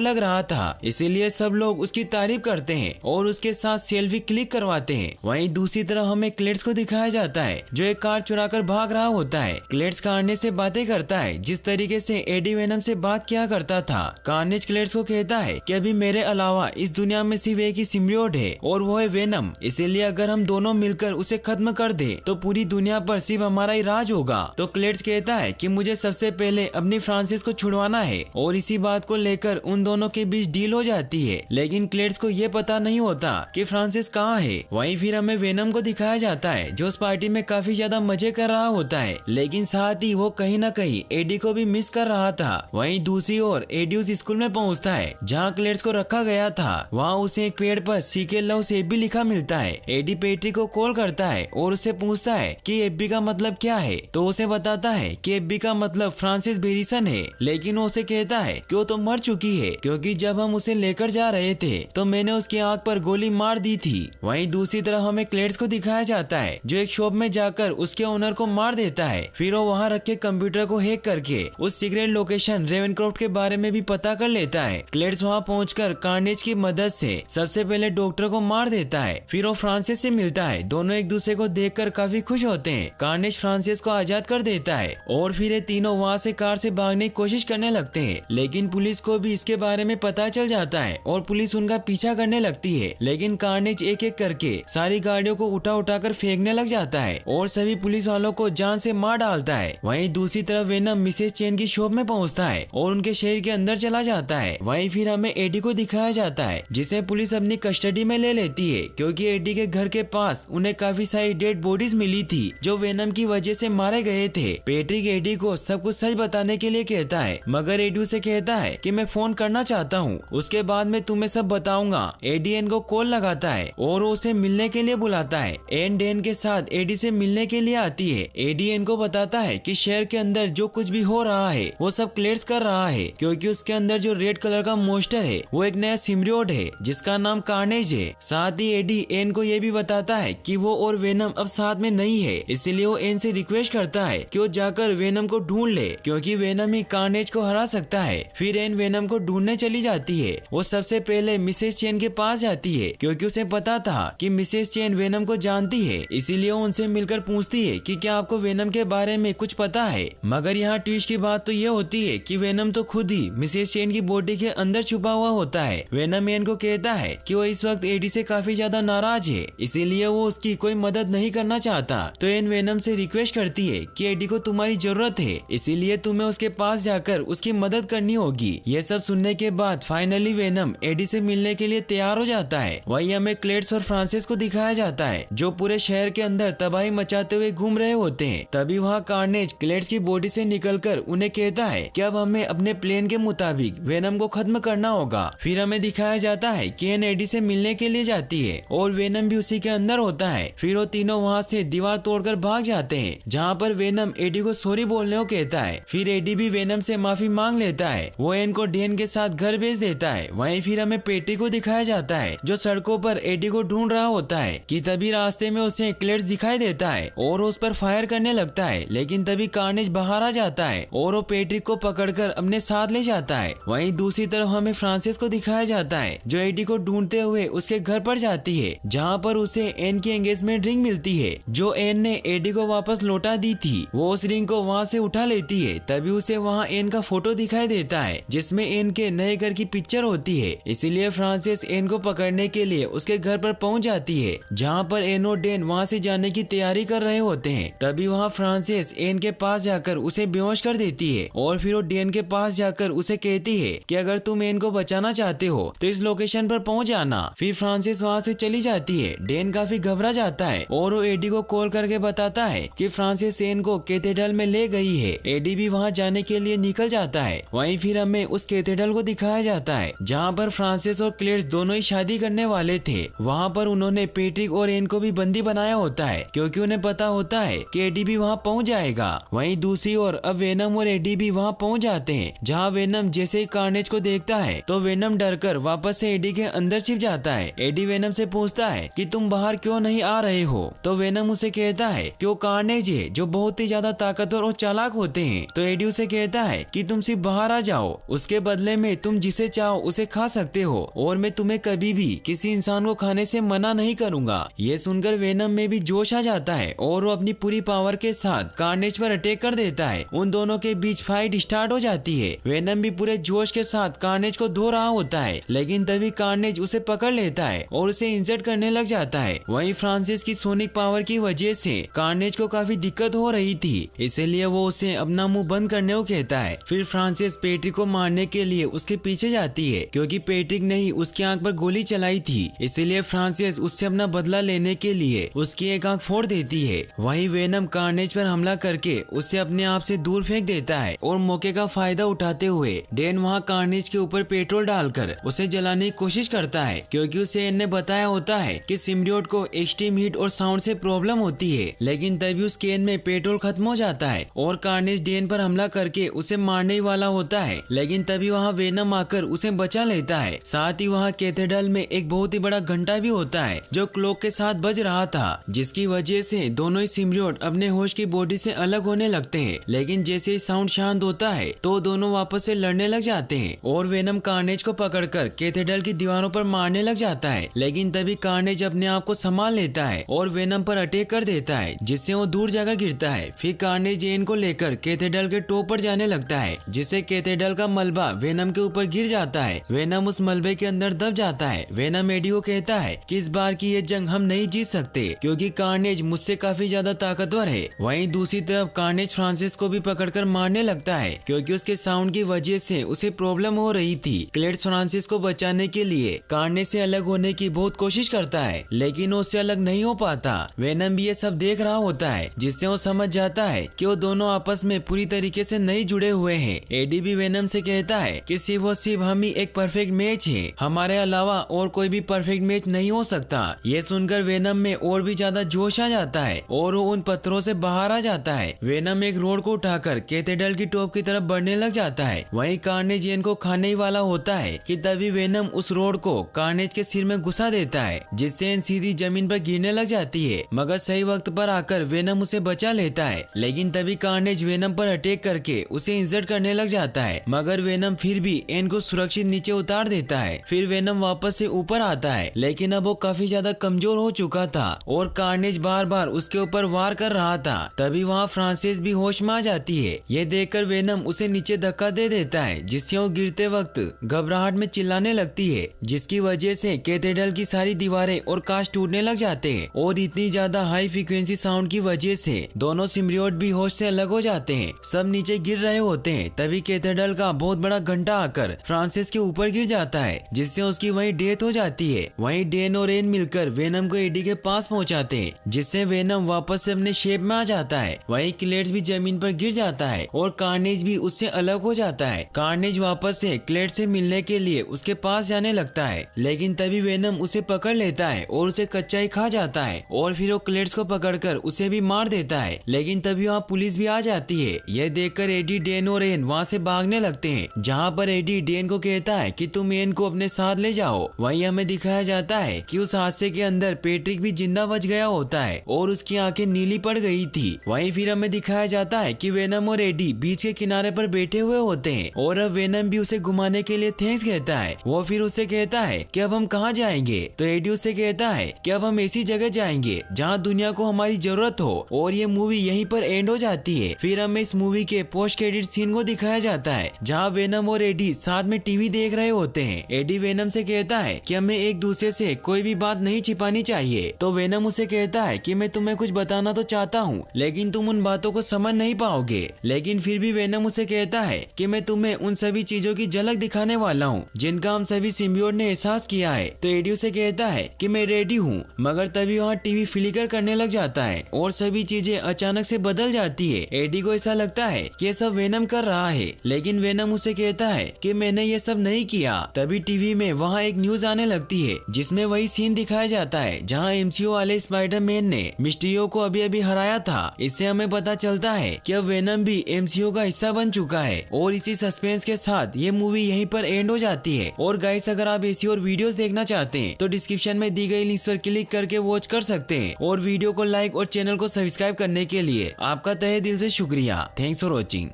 लग रहा था, इसीलिए सब लोग उसकी तारीफ करते हैं और उसके साथ सेल्फी क्लिक करवाते हैं। वहीं दूसरी तरफ हमें क्लेड्स को दिखाया जाता है जो एक कार चुराकर भाग रहा होता है। क्लेड्स कार्नेज से बातें करता है जिस तरीके से एडी वेनम से बात किया करता था। कार्नेज क्लेड्स को कहता है कि अभी मेरे अलावा इस दुनिया में सिर्फ एक ही सिम्बियोट है और वो है वेनम, इसीलिए अगर हम दोनों मिलकर उसे खत्म कर दे तो पूरी दुनिया पर सिर्फ हमारा ही राज होगा। तो क्लेड्स कहता है कि मुझे सबसे पहले अपनी फ्रांसिस को छुड़वाना है और इसी बात को लेकर उन दोनों के बीच डील हो जाती है, लेकिन क्लेड्स को ये पता नहीं होता कि फ्रांसिस कहाँ है। वहीं फिर हमें वेनम को दिखाया जाता है जो उस पार्टी में काफी ज्यादा मजे कर रहा होता है, लेकिन साथ ही वो कहीं न कहीं एडी को भी मिस कर रहा था। वहीं दूसरी ओर एडी उस स्कूल में पहुंचता है जहां क्लेड्स को रखा गया था। वहां उसे एक पेड़ पर सीके लव से भी लिखा मिलता है। एडी पेट्री को कॉल करता है और उससे पूछता है कि एब्बी का मतलब क्या है, तो उसे बताता है कि एब्बी का मतलब फ्रांसिस बेरिसन है, लेकिन वो उसे कहता है कि वो तो मर चुकी है क्योंकि जब हम उसे लेकर जा रहे थे तो मैंने उसकी आंख पर गोली मार दी थी। वहीं दूसरी तरफ हमें क्लेड्स को दिखाया जाता है जो एक शॉप में जाकर उसके ओनर को मार देता है। फिर वो वहाँ रखे कंप्यूटर को हैक करके उस सीक्रेट लोकेशन रेवेनक्रॉफ्ट के बारे में भी पता कर लेता है। क्लेड्स वहाँ पहुंचकर कार्नेज की मदद से सबसे पहले डॉक्टर को मार देता है। फिर वो फ्रांसिस से मिलता है। दोनों एक दूसरे को देखकर काफी खुश होते हैं। कार्नेज फ्रांसिस को आजाद कर देता है और फिर ये तीनों वहाँ से कार से भागने की कोशिश करने लगते हैं, लेकिन पुलिस को भी इसके बारे में पता चल जाता है और पुलिस उनका पीछा करने लगती है। लेकिन कार्नेज एक एक करके सारी गाड़ियों को उठा कर फेंकने लग जाता है और सभी पुलिस वालों को जान से मार डालता है। वहीं दूसरी तरफ वेनम मिसेस चेन की शॉप में पहुंचता है और उनके शहर के अंदर चला जाता है। वहीं फिर हमें एडी को दिखाया जाता है जिसे पुलिस अपनी कस्टडी में ले लेती है क्योंकि एडी के घर के पास उन्हें काफी सारी डेड बॉडीज मिली थी जो वेनम की वजह से मारे गए थे। पैट्रिक एडी को सब कुछ सच बताने के लिए कहता है, मगर एडी उसे कहता है कि मैं फोन करना चाहता हूँ, उसके बाद मैं तुम्हें सब बताऊंगा। एडी एन को कॉल लगाता है और उसे मिलने के लिए बुलाता है। एन डेन के साथ एडी से मिलने के लिए आती है। एडी एन को बताता है कि शहर के अंदर जो कुछ भी हो रहा है वो सब क्लेड्स कर रहा है क्योंकि उसके अंदर जो रेड कलर का मोस्टर है वो एक नया सिम्बियोट है जिसका नाम कार्नेज है। साथ ही एडी एन को ये भी बताता है कि वो और वेनम अब साथ में नहीं है, इसलिए वो एन से रिक्वेस्ट करता है कि वो जाकर वेनम को ढूंढ ले क्योंकि वेनम ही कार्नेज को हरा सकता है। फिर एन वेनम को ढूंढने चली जाती है। वो सबसे पहले मिसेस चेन के पास जाती है क्योंकि उसे पता था कि मिसेस चेन वेनम को जानती है, इसीलिए वो उनसे मिलकर पूछती है कि क्या आपको वेनम के बारे में कुछ पता है। मगर यहाँ ट्विस्ट की बात तो ये होती है कि वेनम तो खुद ही मिसेस चेन की बॉडी के अंदर छुपा हुआ होता है। वेनम एन को कहता है कि वो इस वक्त एडी से काफी ज्यादा नाराज है, इसीलिए वो उसकी कोई मदद नहीं करना चाहता। तो एन वेनम से रिक्वेस्ट करती है कि एडी को तुम्हारी जरूरत है, इसीलिए तुम्हें उसके पास जाकर उसकी मदद करनी होगी। ये सब सुनने के बाद फाइनली वेनम एडी से मिलने के लिए तैयार हो जाता है। वहीं हमें क्लेड्स और फ्रांसिस को दिखाया जाता है जो पूरे शहर के अंदर तबाही मचाते हुए घूम रहे होते हैं। तभी वहाँ कार्नेज क्लेड्स की बॉडी से निकलकर उन्हें कहता है कि अब हमें अपने प्लान के मुताबिक वेनम को खत्म करना होगा। फिर हमें दिखाया जाता है कि एन एडी से मिलने के लिए जाती है और वेनम भी उसी के अंदर होता है। फिर वो तीनों वहाँ से दीवार तोड़कर भाग जाते हैं जहाँ पर वेनम एडी को सॉरी बोलने को कहता है। फिर एडी भी वेनम से माफी मांग लेता है। वो एन को डेन के साथ घर भेज देता है। वहीं फिर हमें पेटी को दिखाया जाता है जो सड़कों पर एडी को ढूंढ रहा होता है कि तभी रास्ते में उसे क्लेड्स दिखाई देता है और उस पर फायर करने लगता है, लेकिन तभी कार्नेज बाहर आ जाता है और वो पेट्रिक को पकड़कर अपने साथ ले जाता है। वहीं दूसरी तरफ हमें फ्रांसिस को दिखाया जाता है जो एडी को ढूंढते हुए उसके घर पर जाती है जहाँ पर उसे एन की एंगेजमेंट रिंग मिलती है जो एन ने एडी को वापस लौटा दी थी। वो उस रिंग को वहाँ से उठा लेती है। तभी उसे वहाँ एन का फोटो दिखाई देता है जिसमें एन के नए घर की पिक्चर होती है, इसीलिए फ्रांसिस एन को पकड़ने के लिए उसके घर पर पहुँच जाती है जहाँ पर एन और डेन वहाँ से जाने की तैयारी कर रहे होते हैं। तभी वहाँ फ्रांसिस एन के पास जाकर उसे बेहोश कर देती है और फिर वो डेन के पास जाकर उसे कहती है कि अगर तुम एन को बचाना चाहते हो तो इस लोकेशन पर पहुँच जाना। फिर फ्रांसिस वहाँ से चली जाती है। डेन काफी घबरा जाता है और वो एडी को कॉल करके बताता है कि फ्रांसिस एन को कैथेड्रल में ले गई है। एडी भी वहाँ जाने के लिए निकल जाता है। वहीं फिर हमें उस कैथेड्रल को दिखाया जाता है जहाँ पर फ्रांसिस और क्लेड्स दोनों ही शादी करने वाले थे। वहाँ पर उन्होंने पैट्रिक और एन को भी बंदी बनाया होता है क्योंकि उन्हें पता होता है कि एडी भी वहाँ पहुँच जाएगा। वहीं दूसरी ओर अब वेनम और एडी भी वहाँ पहुँच जाते हैं जहाँ वेनम जैसे ही कार्नेज को देखता है तो वेनम डरकर वापस से एडी के अंदर छिप जाता है। एडी वेनम से पूछता है कि तुम बाहर क्यों नहीं आ रहे हो। तो वेनम उसे कहता है कि वो कार्नेज है जो बहुत ही ज्यादा ताकतवर और चालाक होते हैं। तो एडी उसे कहता है कि तुम सिर्फ बाहर आ जाओ, उसके बदले में तुम जिसे चाहो उसे खा सकते हो और मैं तुम्हें कभी भी किसी इंसान को खाने से मना नहीं करूंगा। ये सुनकर वेनम में भी जोश आ जाता है और वो अपनी पूरी पावर के साथ कार्नेज पर अटैक कर देता है। उन दोनों के बीच फाइट स्टार्ट हो जाती है। वेनम भी पूरे जोश के साथ कार्नेज को धो रहा होता है, लेकिन तभी कार्नेज उसे पकड़ लेता है और उसे इंजर्ड करने लग जाता है। वहीं फ्रांसिस की सोनिक पावर की वजह से कार्नेज को काफी दिक्कत हो रही थी, इसलिए वो उसे अपना मुंह बंद करने को कहता है। फिर फ्रांसिस पैट्रिक को मारने के लिए उसके पीछे जाती है, क्योंकि पैट्रिक ने ही उसकी आंख पर गोली चलाई थी, इसलिए फ्रांसिस उससे अपना बदला लेने के लिए उसकी एक आंख फोड़ देती है। वहीं वेनम कार्नेज पर हमला करके उसे अपने आप से दूर फेंक देता है और मौके का फायदा उठाते हुए डैन वहां कार्नेज के ऊपर पेट्रोल डालकर उसे जलाने की कोशिश करता है, क्योंकि उसे इन्हें बताया होता है कि सिम्बियोट को एक्सट्रीम हीट और साउंड से प्रॉब्लम होती है। लेकिन तभी उस कैन में पेट्रोल खत्म हो जाता है और कार्नेज डैन पर हमला करके उसे मारने ही वाला होता है, लेकिन तभी वहाँ वेनम आकर उसे बचा लेता है। साथ ही वहाँ कैथेड्रल में एक बहुत ही बड़ा घंटा भी होता है जो क्लॉक के साथ बज रहा था, जिसकी वजह से दोनों ही सिम्बियोट अपने होश की बॉडी से अलग होने लगते हैं। लेकिन जैसे ही साउंड शांत होता है तो दोनों वापस से लड़ने लग जाते हैं और वेनम कार्नेज को पकड़कर कैथेड्रल की दीवारों पर मारने लग जाता है। लेकिन तभी कार्नेज अपने आप को संभाल लेता है और वेनम पर अटैक कर देता है, जिससे वो दूर जाकर गिरता है। फिर कार्नेज जेन को लेकर कैथेड्रल के टॉप पर जाने लगता है, जिससे कैथेड्रल का मलबा वेनम के ऊपर गिर जाता है। वेनम उस मलबे के अंदर दब जाता है। वेनम एडी को कहता है कि इस बार की ये जंग हम नहीं जीत सकते, क्योंकि कार्नेज मुझसे काफी ज्यादा ताकतवर है। वहीं दूसरी तरफ कार्नेज फ्रांसिस को भी पकड़कर मारने लगता है, क्योंकि उसके साउंड की वजह से उसे प्रॉब्लम हो रही थी। क्लेड्स फ्रांसिस को बचाने के लिए कार्नेज से अलग होने की बहुत कोशिश करता है, लेकिन वो उससे अलग नहीं हो पाता। वेनम भी ये सब देख रहा होता है, जिससे वो समझ जाता है कि वो दोनों आपस में पूरी तरीके से नहीं जुड़े हुए हैं। एडी भी वेनम से कहता है कि सिर्फ और सिर्फ हम ही एक परफेक्ट मैच है, हमारे अलावा और कोई भी परफेक्ट मैच नहीं हो सकता। ये सुनकर वेनम में और भी ज्यादा जोश आ जाता है और वो उन पत्थरों से बाहर आ जाता है। वेनम एक रोड को उठाकर कैथेड्रल की टॉप की तरफ बढ़ने लग जाता है। वहीं कार्नेज जेन को खाने ही वाला होता है कि तभी वेनम उस रोड को कार्नेज के सिर में घुसा देता है, जिससे सीधी जमीन पर गिरने लग जाती है। मगर सही वक्त पर आकर वेनम उसे बचा लेता है, लेकिन तभी कार्नेज वेनम पर अटैक करके उसे इंजर्ड करने लग जाता है। मगर वेनम फिर भी एन को सुरक्षित नीचे उतार देता है। फिर वेनम वापस से ऊपर आता है, लेकिन अब वो काफी ज्यादा कमजोर हो चुका था और कार्नेज बार बार उसके ऊपर वार कर रहा था। तभी वहाँ फ्रांसिस भी होश में आ जाती है। ये देखकर वेनम उसे नीचे धक्का दे देता है, जिससे वो गिरते वक्त घबराहट में चिल्लाने लगती है, जिसकी वजह से कैथेड्रल की सारी दीवारें और कांच टूटने लग जाते हैं। और इतनी ज्यादा हाई फ्रीक्वेंसी साउंड की वजह से दोनों सिम्बियोट भी होश से अलग हो जाते हैं। सब नीचे गिर रहे होते हैं। तभी कैथेड्रल का बहुत बड़ा घंटा आकर फ्रांसिस के ऊपर गिर जाता है, जिससे उसकी वहीं डेथ हो जाती है। वहीं डैन और एन मिलकर वेनम को एडी के पास पहुंचाते हैं, जिससे वेनम वापस से अपने शेप में आ जाता है। वहीं क्लेड्स भी जमीन पर गिर जाता है और कार्नेज भी उससे अलग हो जाता है। कार्नेज वापस से क्लेड से मिलने के लिए उसके पास जाने लगता है, लेकिन तभी वेनम उसे पकड़ लेता है और उसे कच्चा ही खा जाता है और फिर वो क्लेड्स को पकड़कर उसे भी मार देता है। लेकिन तभी वहाँ पुलिस भी आ जाती है। यह देखकर एडी, डैन और एन वहाँ से भागने लगते हैं, जहाँ पर एडी डैन को कहता है कि तुम एन को अपने साथ ले जाओ। वहीं हमें दिखाया जाता है कि उस हादसे के अंदर पैट्रिक भी जिंदा बच गया होता है और उसकी आंखें नीली पड़ गई थी। वहीं फिर हमें दिखाया जाता है कि वेनम और एडी बीच के किनारे पर बैठे हुए होते हैं और अब वेनम भी उसे घुमाने के लिए थैंक्स कहता है। वो फिर उससे कहता है कि अब हम कहाँ जाएंगे, तो एडी उससे कहता है कि अब हम ऐसी जगह जाएंगे जहाँ दुनिया को हमारी जरूरत हो। और ये मूवी यहीं पर एंड हो जाती है। फिर हमें इस मूवी के पोस्ट क्रेडिट सीन को दिखाया जाता है, जहाँ वेनम और एडी साथ में टीवी देख रहे होते हैं। एडी वेनम से कहता है कि हमें एक दूसरे से कोई भी बात नहीं छिपानी चाहिए। तो वेनम उसे कहता है कि मैं तुम्हें कुछ बताना तो चाहता हूँ, लेकिन तुम उन बातों को समझ नहीं पाओगे। लेकिन फिर भी वेनम उसे कहता है कि मैं तुम्हें उन सभी चीजों की झलक दिखाने वाला हूँ जिनका हम सभी सिम्बियोट ने एहसास किया है। तो एडी उसे कहता है कि मैं रेडी हूँ। मगर तभी वहाँ टीवी फ्लिकर करने लग जाता है और सभी चीजें अचानक से बदल जाती है। एडी को ऐसा लगता है कि ये सब वेनम कर रहा है, लेकिन वेनम उसे कहता है कि मैंने ये सब नहीं किया। तभी टीवी में वहाँ एक न्यूज आने लगती है, जिसमें वही सीन दिखाया जाता है जहाँ एमसीयू वाले स्पाइडरमैन ने मिस्टीरियो को अभी अभी हराया था। इससे हमें पता चलता है कि अब वेनम भी एमसीयू का हिस्सा बन चुका है। और इसी सस्पेंस के साथ ये मूवी यहीं पर एंड हो जाती है। और गाइस, अगर आप ऐसी और वीडियोस देखना चाहते हैं तो डिस्क्रिप्शन में दी गई लिंक्स पर क्लिक करके वो वॉच कर सकते हैं। और वीडियो को लाइक और चैनल को सब्सक्राइब करने के लिए आपका तहे दिल से शुक्रिया। Thanks for watching.